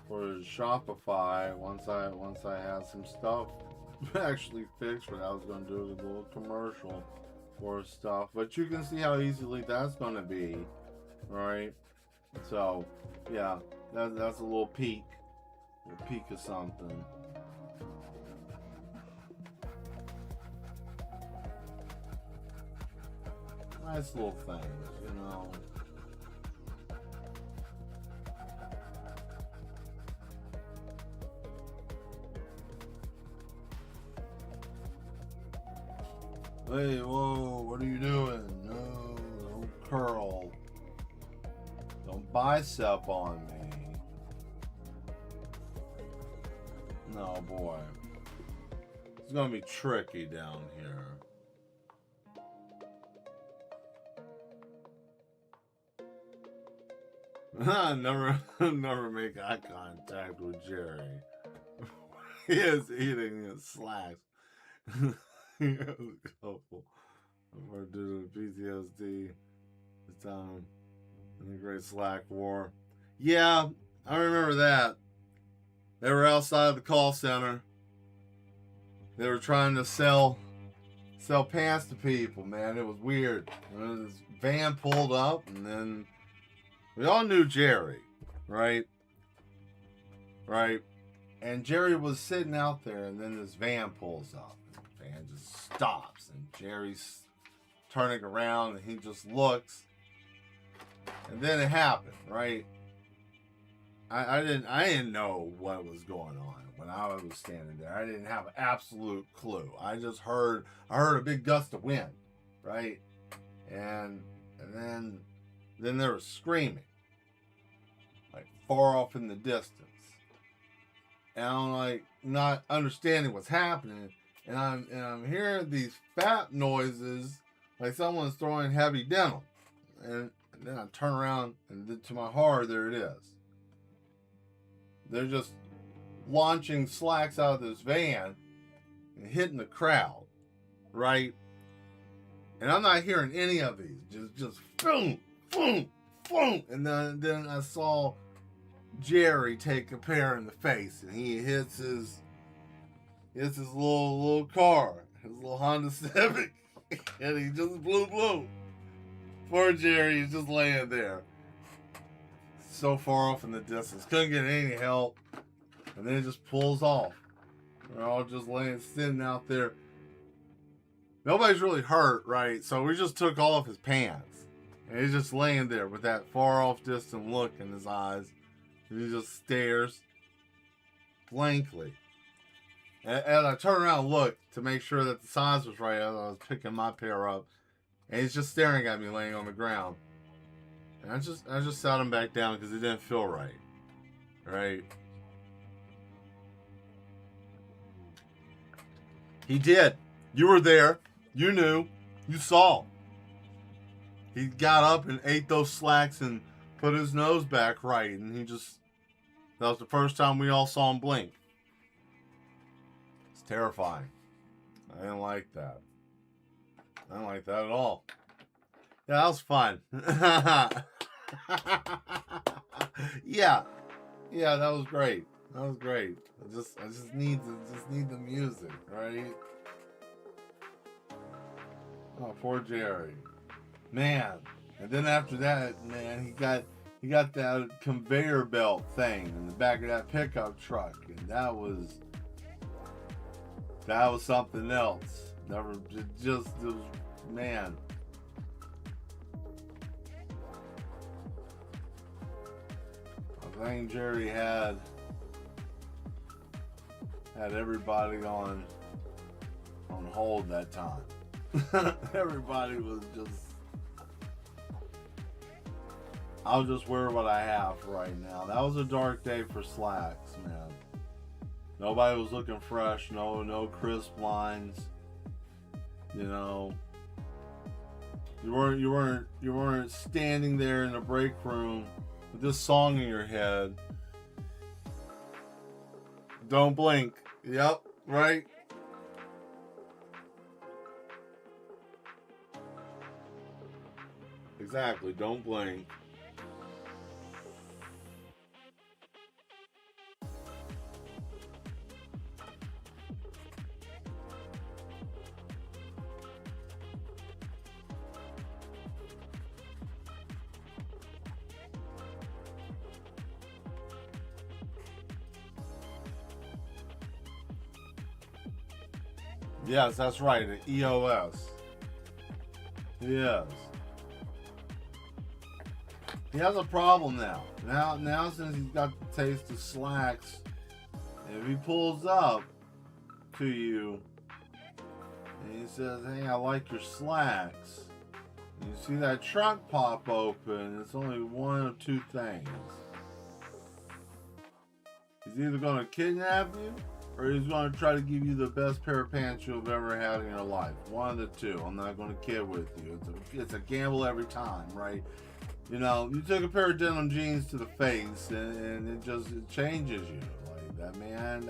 Shopify once I had some stuff actually fixed. But I was going to do a little commercial for stuff. But you can see how easily that's going to be, right? So yeah, that's a little peek of something. Nice little things, you know. Hey, whoa, what are you doing? No, don't curl. Don't bicep on me. No, boy. It's gonna be tricky down here. Never make eye contact with Jerry. He is eating his Slacks. He has a couple. We're doing PTSD this time in the Great Slack War. Yeah, I remember that. They were outside the call center. They were trying to sell pants to people, man. It was weird. This van pulled up, and then we all knew Jerry, right? Right? And Jerry was sitting out there, and then this van pulls up. And the van just stops, and Jerry's turning around, and he just looks. And then it happened, right? I didn't know what was going on when I was standing there. I didn't have an absolute clue. I just heard a big gust of wind, right? And then there was screaming, like far off in the distance. And I'm like not understanding what's happening, and I'm hearing these fat noises, like someone's throwing heavy dental. And then I turn around, and to my horror, there it is. They're just launching Slacks out of this van and hitting the crowd, right? And I'm not hearing any of these. Just boom, boom, boom. And then I saw Jerry take a pair in the face, and he hits his little car, his little Honda Civic, and he just blew. Poor Jerry is just laying there, so far off in the distance, couldn't get any help, and then it just pulls off. We're all just sitting out there. Nobody's really hurt, right? So we just took off his pants, and he's just laying there with that far off distant look in his eyes. And he just stares blankly. And I turn around and look to make sure that the size was right as I was picking my pair up. And he's just staring at me laying on the ground. And I just sat him back down because it didn't feel right. Right? He did. You were there. You knew. You saw. He got up and ate those Slacks and put his nose back right. And that was the first time we all saw him blink. It's terrifying. I didn't like that. I don't like that at all. Yeah, that was fun. Yeah. Yeah, that was great. That was great. I just need the music, right? Oh, poor Jerry, man. And then after that, man, he got that conveyor belt thing in the back of that pickup truck, and that was something else. Never, it was, man. I think Jerry had everybody on hold that time. Everybody was just. I'll just wear what I have right now. That was a dark day for slacks, man. Nobody was looking fresh. No crisp lines. You know, you weren't standing there in the break room with this song in your head. Don't blink. Yep, right. Exactly. Don't blink. Yes, that's right. An EOS. Yes. He has a problem now. Now since he's got the taste of slacks, if he pulls up to you and he says, "Hey, I like your slacks," and you see that trunk pop open, it's only one of two things. He's either going to kidnap you or he's going to try to give you the best pair of pants you've ever had in your life. One of the two. I'm not going to kid with you. It's a gamble every time, right? You know, you took a pair of denim jeans to the face and it changes you. Like that man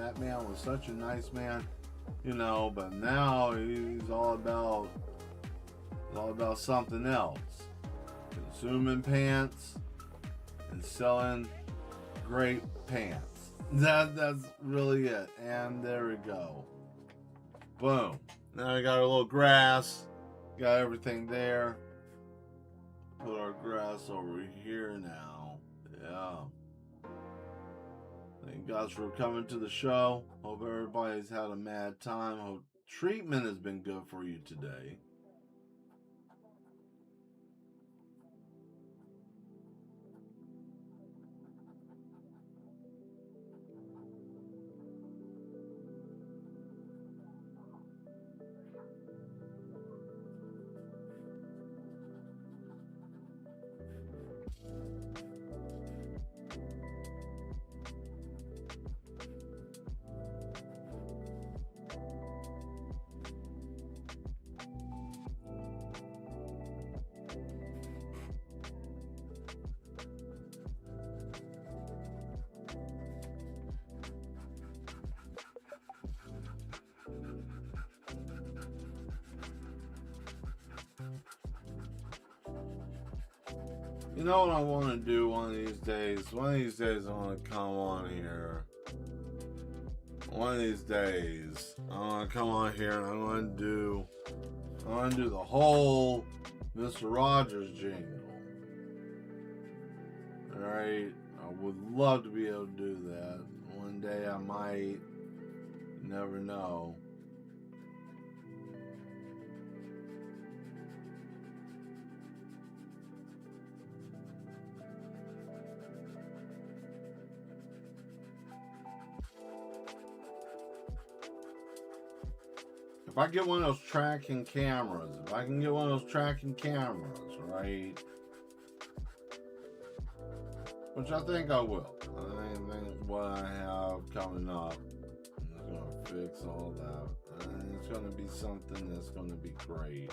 was such a nice man, you know, but now he's all about something else. Consuming pants and selling great pants. That's really it. And there we go. Boom. Now we got our little grass. Got everything there. Put our grass over here now. Yeah. Thank you guys for coming to the show. Hope everybody's had a mad time. Hope treatment has been good for you today. You know what I want to do one of these days? One of these days I want to come on here. One of these days I want to come on here and I want to do the whole Mr. Rogers jingle. Alright? I would love to be able to do that. One day I might. You never know. If I get one of those tracking cameras, right? Which I think I will. I think what I have coming up is going to fix all that. And it's going to be something that's going to be great.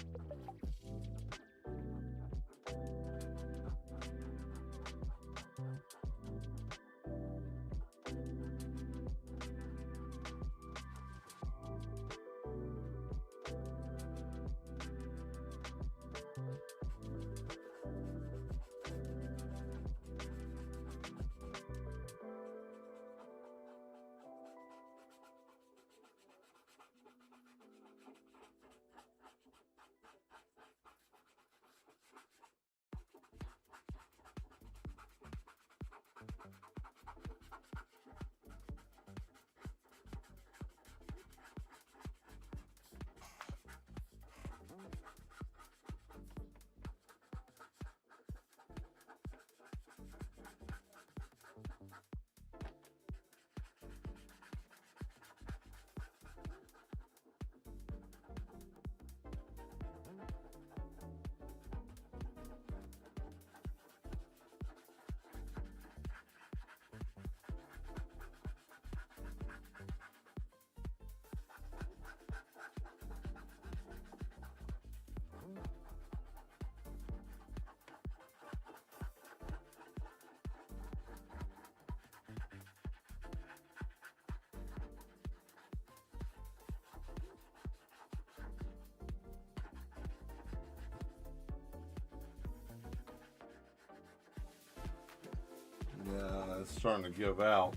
Yeah, it's starting to give out.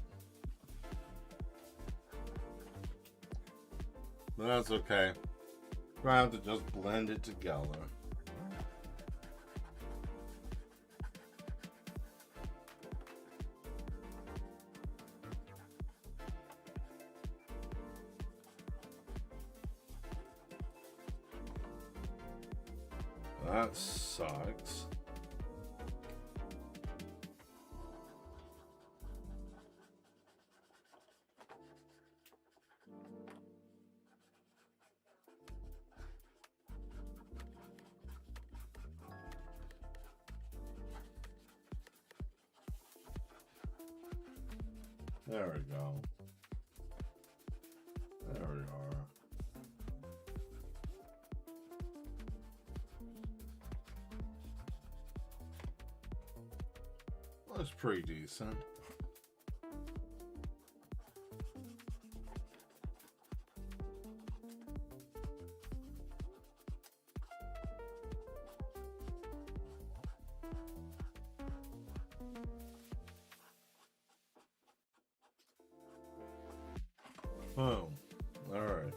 But that's okay. We're going to have to just blend it together. That sucks. There we go. There we are. That's pretty decent. Boom. Alright.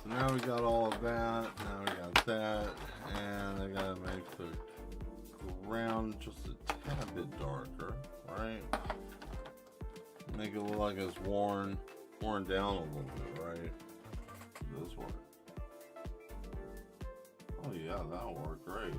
So now we got all of that. Now we got that. And I gotta make the ground just a tad bit darker, right? Make it look like it's worn down a little bit, right? This one. Oh yeah, that'll work great.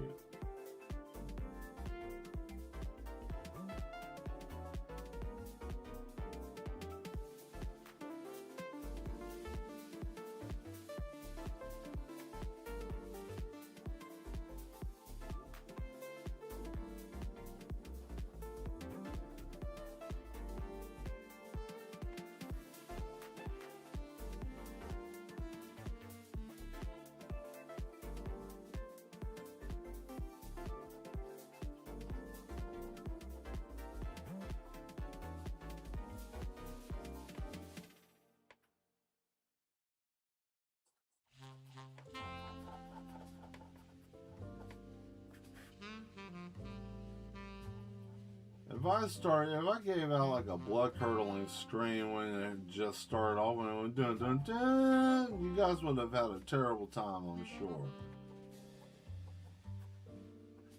If I gave out like a blood curdling scream when it just started off, when it went dun dun dun, you guys would have had a terrible time, I'm sure.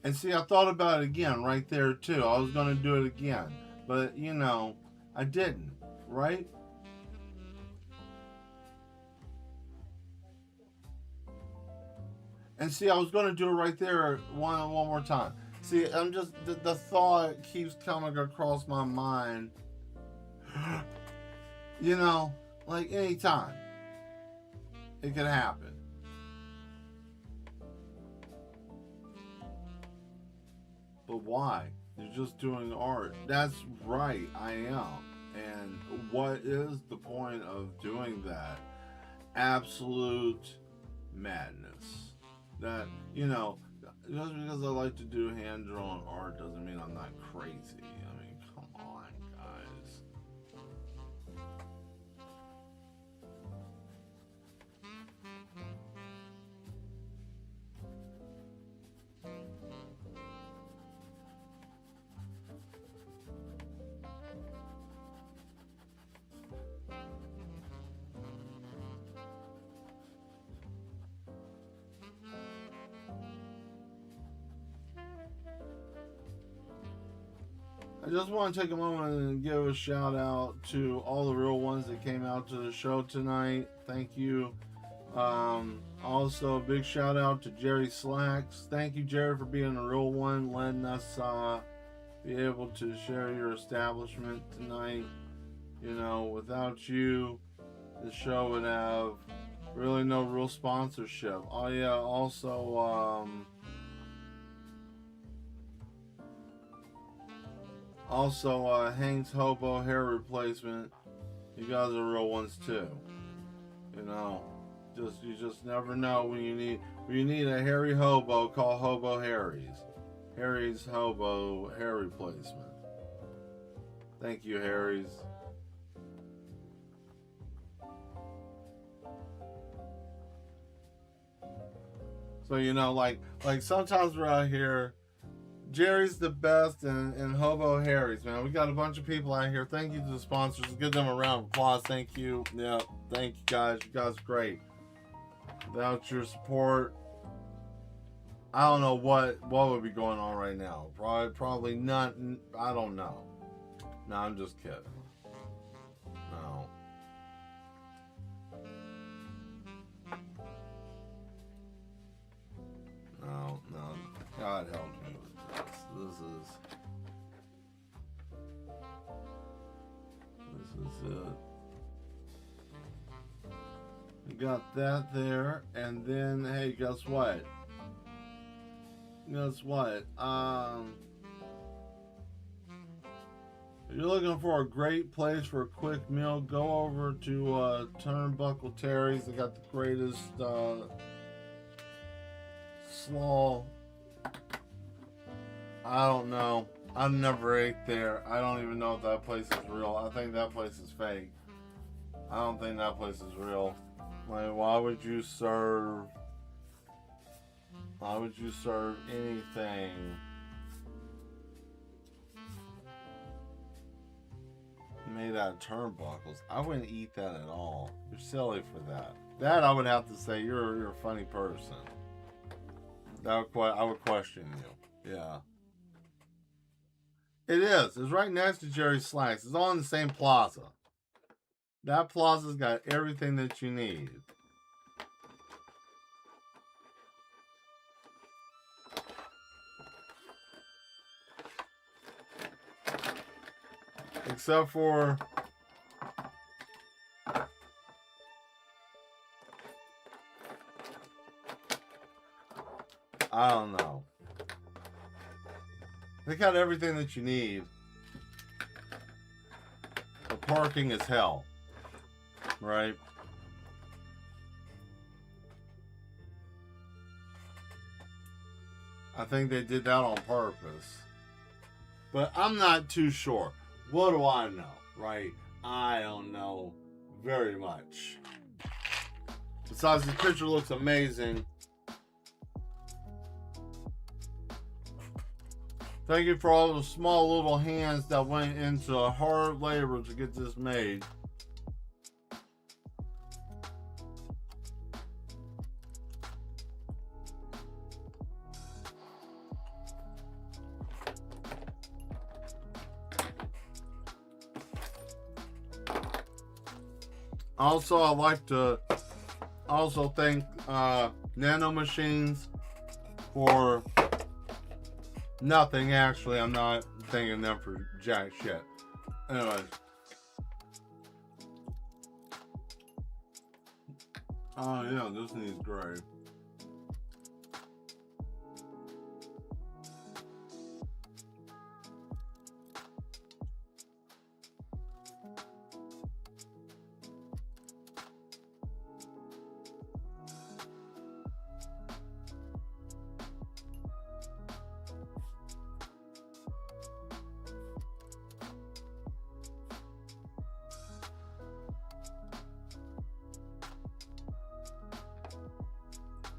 And see, I thought about it again right there too. I was gonna do it again, but you know, I didn't, right? And see, I was gonna do it right there one more time. See, I'm just the thought keeps coming across my mind. You know, like anytime it could happen. But why? You're just doing art. That's right, I am. And what is the point of doing that? Absolute madness. That, you know, just because I like to do hand-drawn art doesn't mean I'm not crazy. I mean, come on, guys. I just want to take a moment and give a shout out to all the real ones that came out to the show tonight. Thank you. Also, big shout out to Jerry Slacks. Thank you, Jerry, for being a real one, letting us be able to share your establishment tonight. You know, without you, the show would have really no real sponsorship. Oh yeah, also Hank's Hobo hair replacement. You guys are real ones too. You know, you just never know when you need a hairy hobo. Call Hobo Harry's. Harry's Hobo hair replacement. Thank you, Harry's. So you know, like sometimes we're out here Jerry's the best, and Hobo Harry's, man. We got a bunch of people out here. Thank you to the sponsors. Give them a round of applause. Thank you. Yeah, thank you guys. You guys are great. Without your support, I don't know what would be going on right now. Probably not. I don't know. No, I'm just kidding. No. No. God help me with this. This is it. You got that there, and then hey, guess what? Guess what? If you're looking for a great place for a quick meal, go over to Turnbuckle Terry's. They got the greatest slaw. I don't know. I never ate there. I don't even know if that place is real. I think that place is fake. I don't think that place is real. Like, why would you serve anything made out of turnbuckles? I wouldn't eat that at all. You're silly for that. That I would have to say you're a funny person. I would question you. Yeah. It is. It's right next to Jerry's Slacks. It's all in the same plaza. That plaza's got everything that you need. Except for I don't know. They got everything that you need. The parking is hell. Right? I think they did that on purpose. But I'm not too sure. What do I know? Right? I don't know very much. Besides, this picture looks amazing. Thank you for all the small little hands that went into hard labor to get this made. Also, I'd like to also thank Nano Machines for nothing. Actually, I'm not thanking them for jack shit. Anyways. Oh yeah, this needs gray.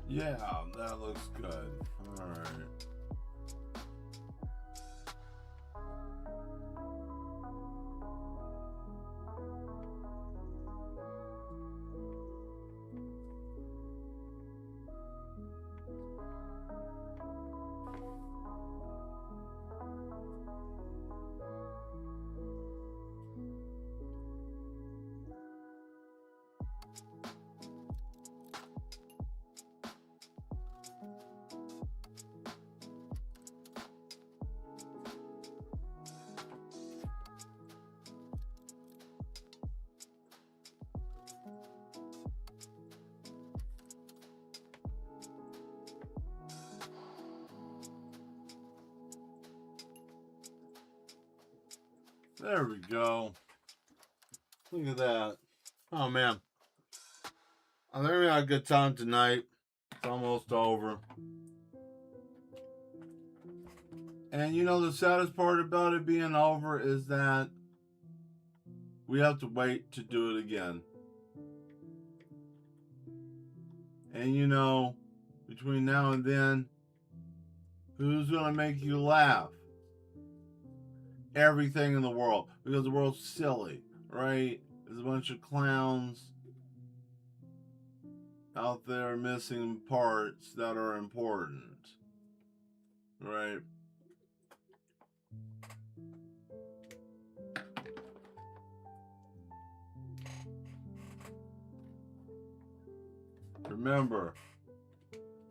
Yeah, that looks good. Alright. There we go. Look at that. Oh man. I think we had a good time tonight. It's almost over. And you know the saddest part about it being over is that we have to wait to do it again. And you know, between now and then, Who's gonna make you laugh? Everything in the world, because the world's silly, right? There's a bunch of clowns out there missing parts that are important, right? Remember,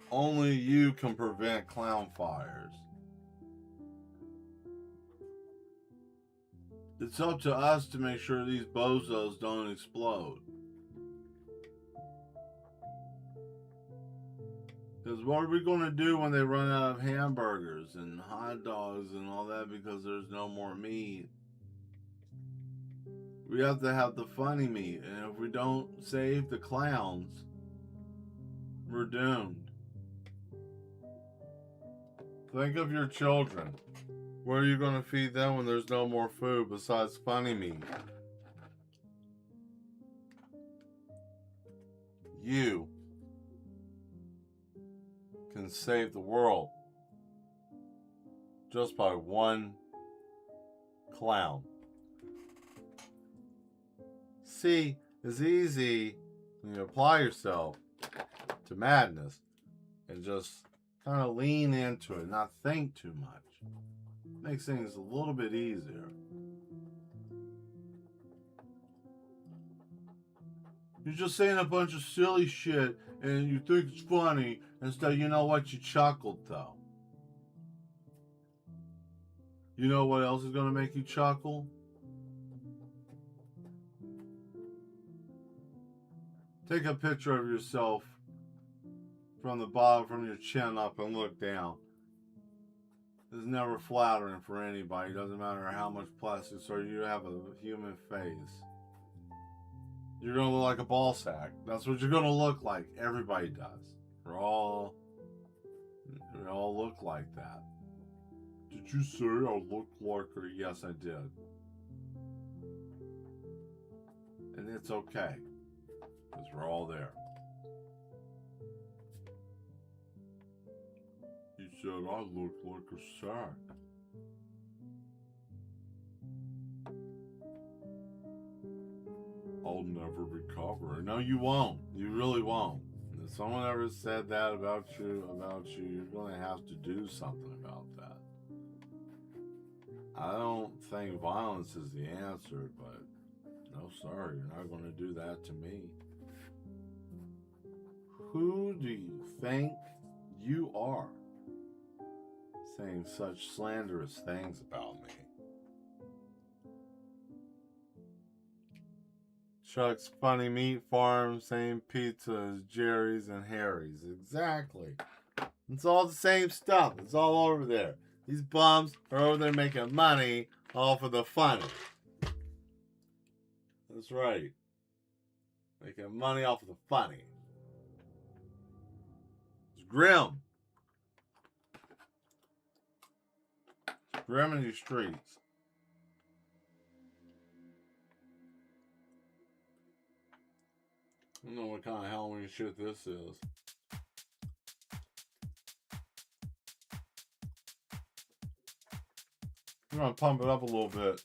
only you can prevent clown fires. It's up to us to make sure these bozos don't explode. Because what are we going to do when they run out of hamburgers and hot dogs and all that because there's no more meat? We have to have the funny meat. And if we don't save the clowns, we're doomed. Think of your children. What are you going to feed them when there's no more food besides funny meat? You can save the world just by one clown. See, it's easy when you apply yourself to madness and just kind of lean into it, not think too much. Makes things a little bit easier. You're just saying a bunch of silly shit and you think it's funny. Instead, you know what? You chuckled, though. You know what else is going to make you chuckle? Take a picture of yourself from the bottom, from your chin up, and look down. It's never flattering for anybody. Doesn't matter how much plastic surgery you have a human face. You're going to look like a ball sack. That's what you're going to look like. Everybody does. We all look like that. Did you say I look like her? Yes, I did. And it's okay. Because we're all there. You said I look like a sack. I'll never recover. No, you won't. You really won't. If someone ever said that about you, you're going to have to do something about that. I don't think violence is the answer, but no, sorry, you're not going to do that to me. Who do you think you are saying such slanderous things about me? Chuck's Funny Meat Farm, same pizza as Jerry's and Harry's. Exactly. It's all the same stuff. It's all over there. These bums are over there making money all for the funny. That's right. Making money off of the funny. It's grim. It's grim in these streets. I don't know what kind of Halloween shit this is. I'm gonna pump it up a little bit.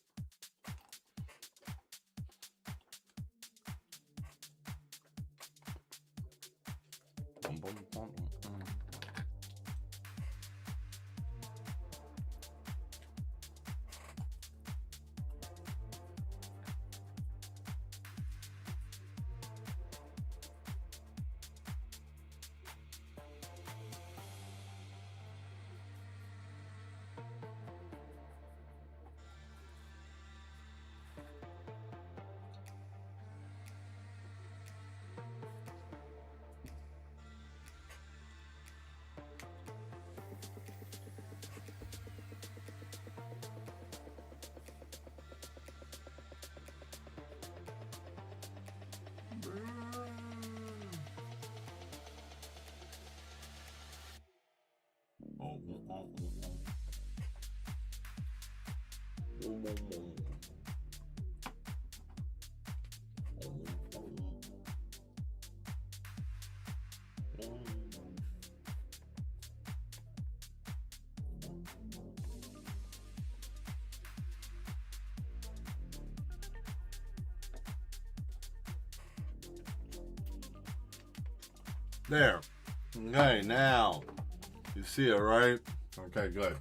There. Okay, now you see it, right? Okay, good.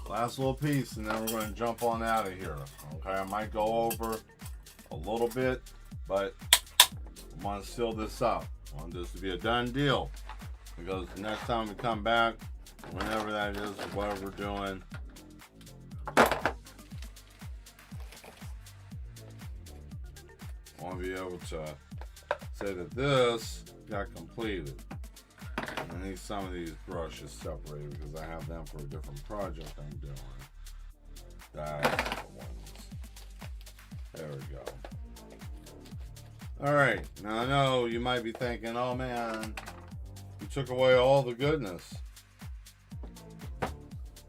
Last little piece, and then we're going to jump on out of here. Okay, I might go over a little bit, but I want to seal this up. I want this to be a done deal, because the next time we come back, whenever that is, whatever we're doing, I want to be able to say that this got completed. I need some of these brushes separated because I have them for a different project I'm doing. That's the ones. There we go. Alright, now I know you might be thinking, oh man, you took away all the goodness.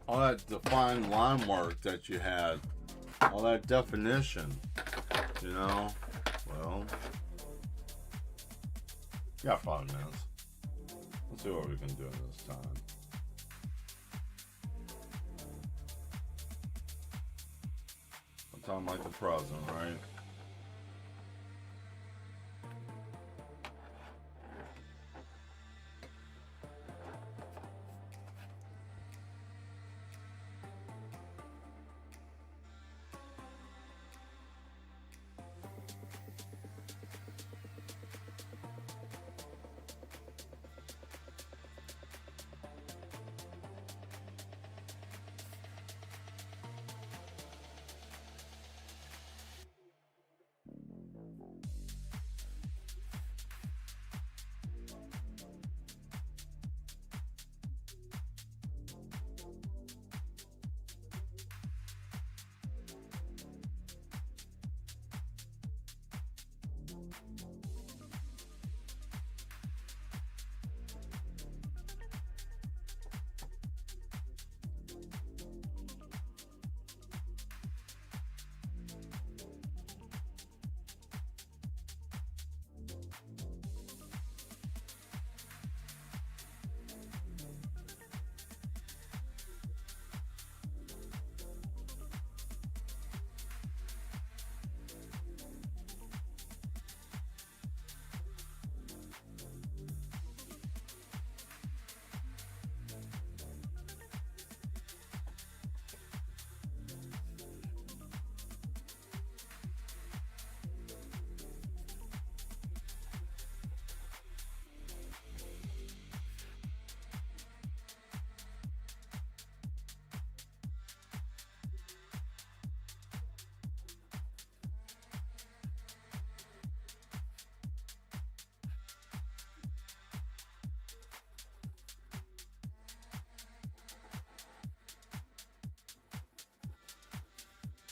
All that defined line work that you had. All that definition. You know? Well, got 5 minutes. Let's see what we can do this time. I'm talking like the president, right?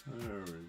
There we go.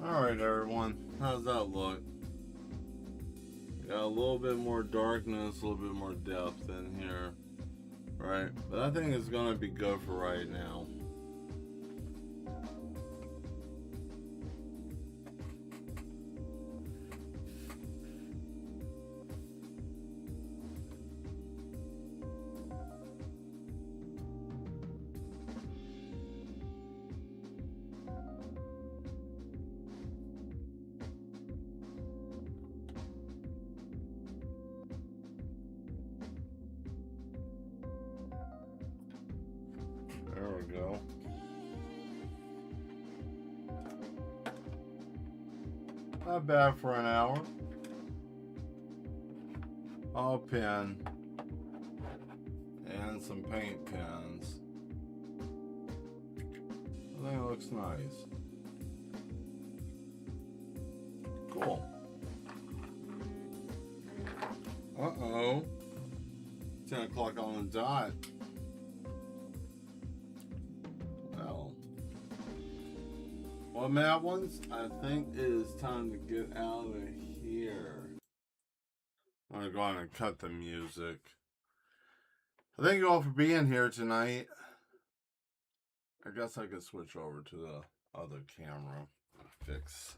Alright everyone, how's that look? Got a little bit more darkness, a little bit more depth in here. Right, but I think it's gonna be good for right now. There we go. Not bad for an hour. All pen and some paint pens. I think it looks nice. Cool. Uh-oh. 10 o'clock on the dot. Well, mad ones, I think it is time to get out of here. I'm going to go on and cut the music. Thank you all for being here tonight. I guess I could switch over to the other camera. Fix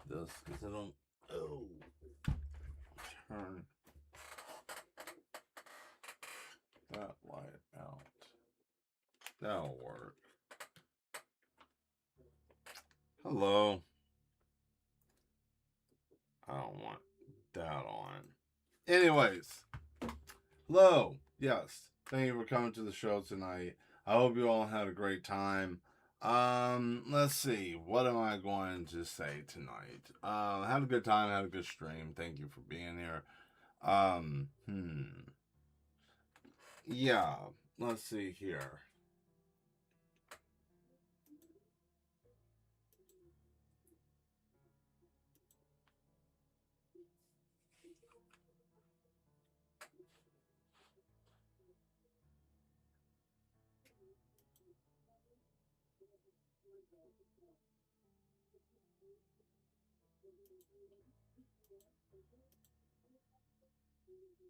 this because I don't. Oh. Turn that light out. That'll work. Hello. I don't want that on. Anyways. Hello. Yes. Thank you for coming to the show tonight. I hope you all had a great time. Let's see. What am I going to say tonight? Had a good time. Had a good stream. Thank you for being here. Yeah. Let's see here.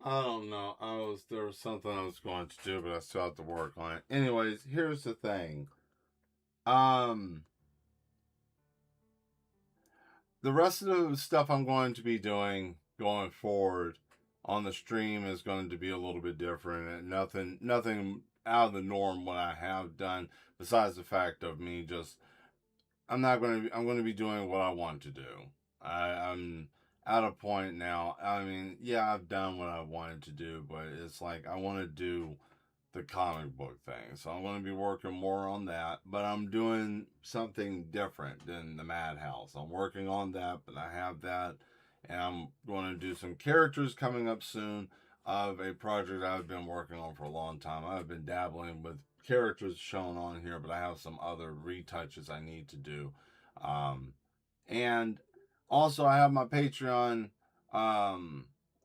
I don't know. There was something I was going to do, but I still have to work on it. Anyways, here's the thing. The rest of the stuff I'm going to be doing going forward on the stream is going to be a little bit different, and nothing out of the norm what I have done, besides the fact of me just I'm going to be doing what I want to do. I'm at a point now. I mean, yeah, I've done what I wanted to do, but it's like I want to do the comic book thing. So I'm going to be working more on that, but I'm doing something different than the Madhouse. I'm working on that, but I have that, and I'm going to do some characters coming up soon of a project I've been working on for a long time. I've been dabbling with characters shown on here, but I have some other retouches I need to do. And also I have my Patreon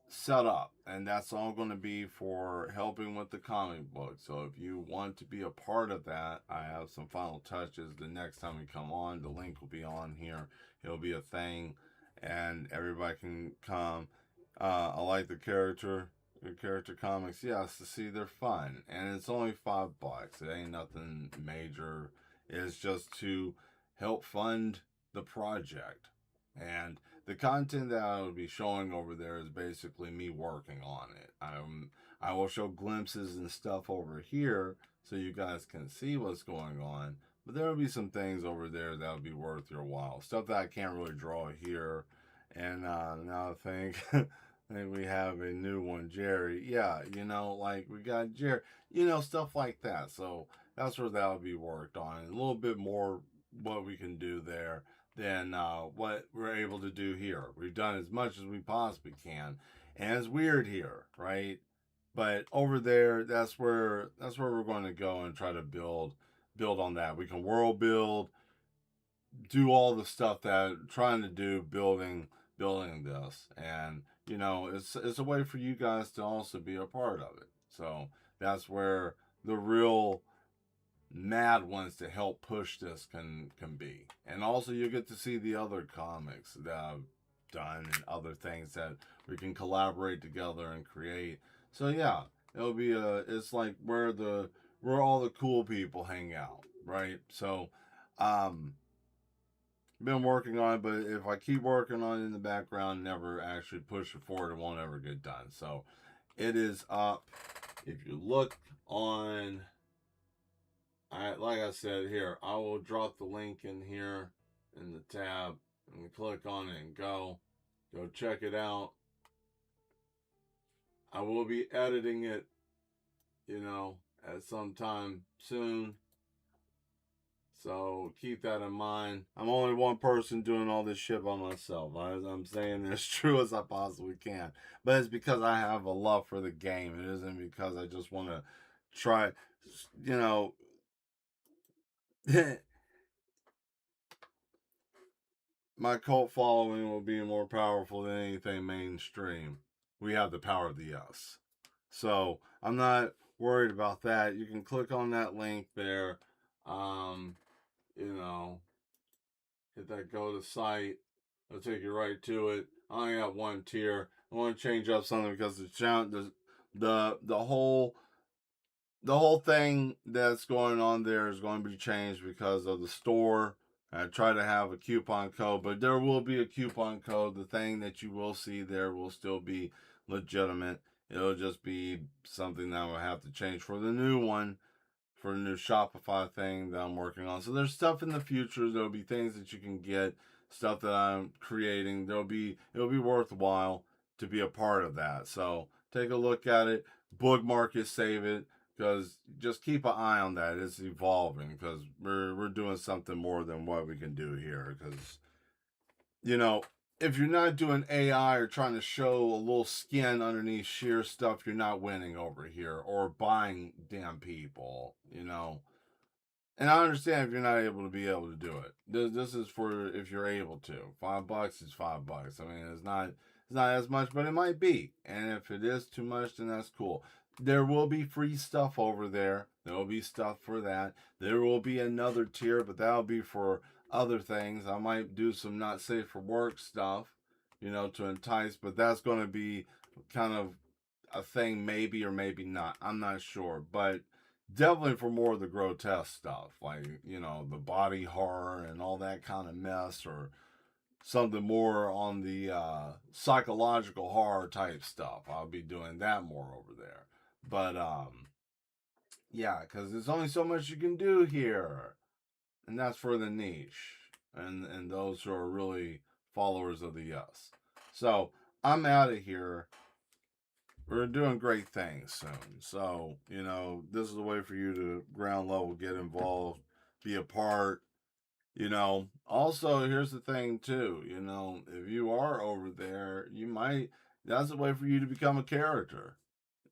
set up, and that's all going to be for helping with the comic book. So if you want to be a part of that, I have some final touches the next time we come on. The link will be on here. It'll be a thing, and everybody can come. I like the character comics. Yes, to see they're fun, and it's only $5. It ain't nothing major. It's just to help fund the project. And the content that I will be showing over there is basically me working on it. I will show glimpses and stuff over here so you guys can see what's going on. But there will be some things over there that will be worth your while. Stuff that I can't really draw here. And now I think, I think we have a new one, Jerry. Yeah, like we got Jerry. Stuff like that. So that's where that will be worked on. A little bit more what we can do there than what we're able to do here. We've done as much as we possibly can, and it's weird here, right? But over there, that's where we're going to go and try to build on that. We can world build, do all the stuff that I'm trying to do, building this, and it's a way for you guys to also be a part of it. So that's where the real mad ones to help push this can be. And also you get to see the other comics that I've done and other things that we can collaborate together and create. So yeah, it'll be it's like where all the cool people hang out, right? So been working on it, but if I keep working on it in the background, never actually push it forward, it won't ever get done. So it is up. If you look on, like I said here, I will drop the link in here in the tab, and click on it and go check it out. I will be editing it, at some time soon. So keep that in mind. I'm only one person doing all this shit by myself. I'm saying it as true as I possibly can. But it's because I have a love for the game. It isn't because I just want to try, you know. My cult following will be more powerful than anything mainstream. We have the power of the yes. So I'm not worried about that. You can click on that link there. Um, you know, hit that go to site. It'll take you right to it. I only got one tier. I want to change up something because the the whole thing that's going on there is going to be changed because of the store. I try to have a coupon code, but there will be a coupon code. The thing that you will see there will still be legitimate. It'll just be something that I will have to change for the new one, for the new Shopify thing that I'm working on. So there's stuff in the future. There'll be things that you can get, stuff that I'm creating. It'll be worthwhile to be a part of that. So take a look at it, bookmark it, save it, because just keep an eye on that. It's evolving because we're doing something more than what we can do here. Because you know, if you're not doing AI or trying to show a little skin underneath sheer stuff, you're not winning over here or buying damn people, you know. And I understand if you're not able to do it. This is for if you're able to. $5 is $5. I mean, it's not as much, but it might be. And if it is too much, then that's cool. There will be free stuff over there. There will be stuff for that. There will be another tier, but that'll be for other things. I might do some not safe for work stuff, you know, to entice, but that's going to be kind of a thing, maybe or maybe not. I'm not sure, but definitely for more of the grotesque stuff, like, you know, the body horror and all that kind of mess, or something more on the psychological horror type stuff. I'll be doing that more over there. But yeah, because there's only so much you can do here, and that's for the niche and those who are really followers of the yes. So I'm out of here. We're doing great things soon. So, you know, this is a way for you to ground level get involved, be a part. You know, also, here's the thing, too. You know, if you are over there, that's a way for you to become a character.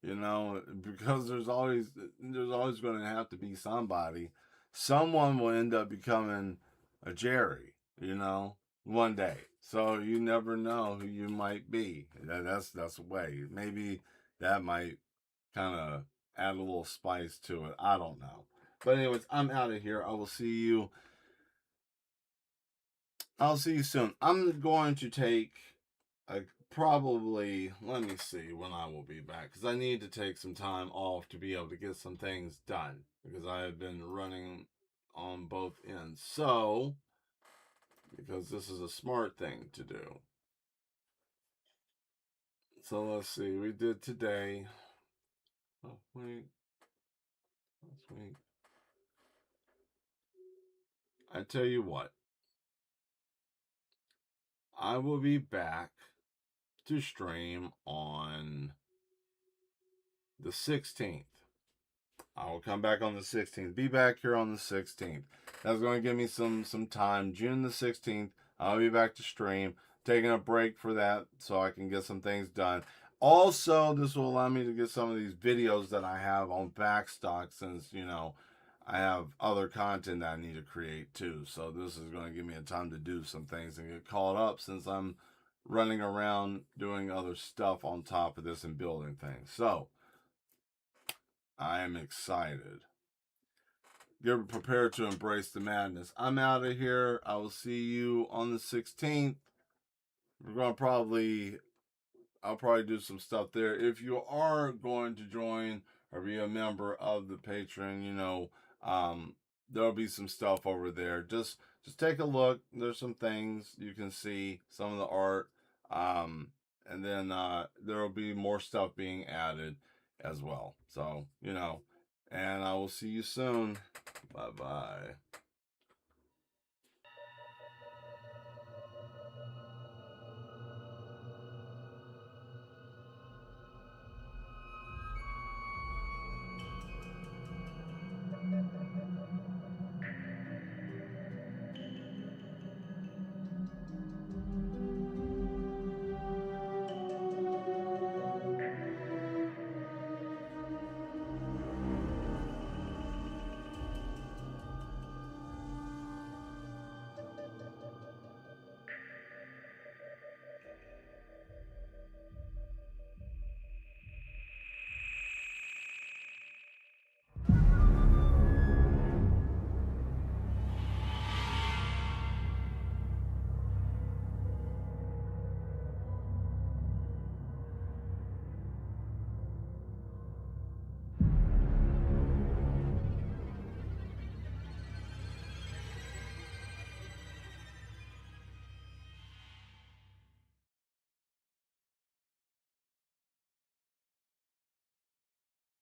You know, because there's always going to have to be somebody. Someone will end up becoming a Jerry, you know, one day. So you never know who you might be. That's a way. Maybe that might kind of add a little spice to it. I don't know. But anyways, I'm out of here. I'll see you soon. I'm going to take a probably, let me see when I will be back, because I need to take some time off to be able to get some things done, because I have been running on both ends. So, because this is a smart thing to do. So let's see, we did today. Oh, wait. Last week. I tell you what, I will be back to stream on the 16th. I will come back on the 16th. Be back here on the 16th. That's going to give me some time. June the 16th, I'll be back to stream. Taking a break for that so I can get some things done. Also, this will allow me to get some of these videos that I have on backstock, since, you know, I have other content that I need to create too. So this is going to give me a time to do some things and get caught up, since I'm running around doing other stuff on top of this and building things. So I am excited. Get prepared to embrace the madness. I'm out of here. I will see you on the 16th. We're going to I'll probably do some stuff there. If you are going to join or be a member of the Patreon, you know, there'll be some stuff over there. Just take a look. There's some things you can see, some of the art. And then there'll be more stuff being added as well. So, you know, and I will see you soon. Bye bye.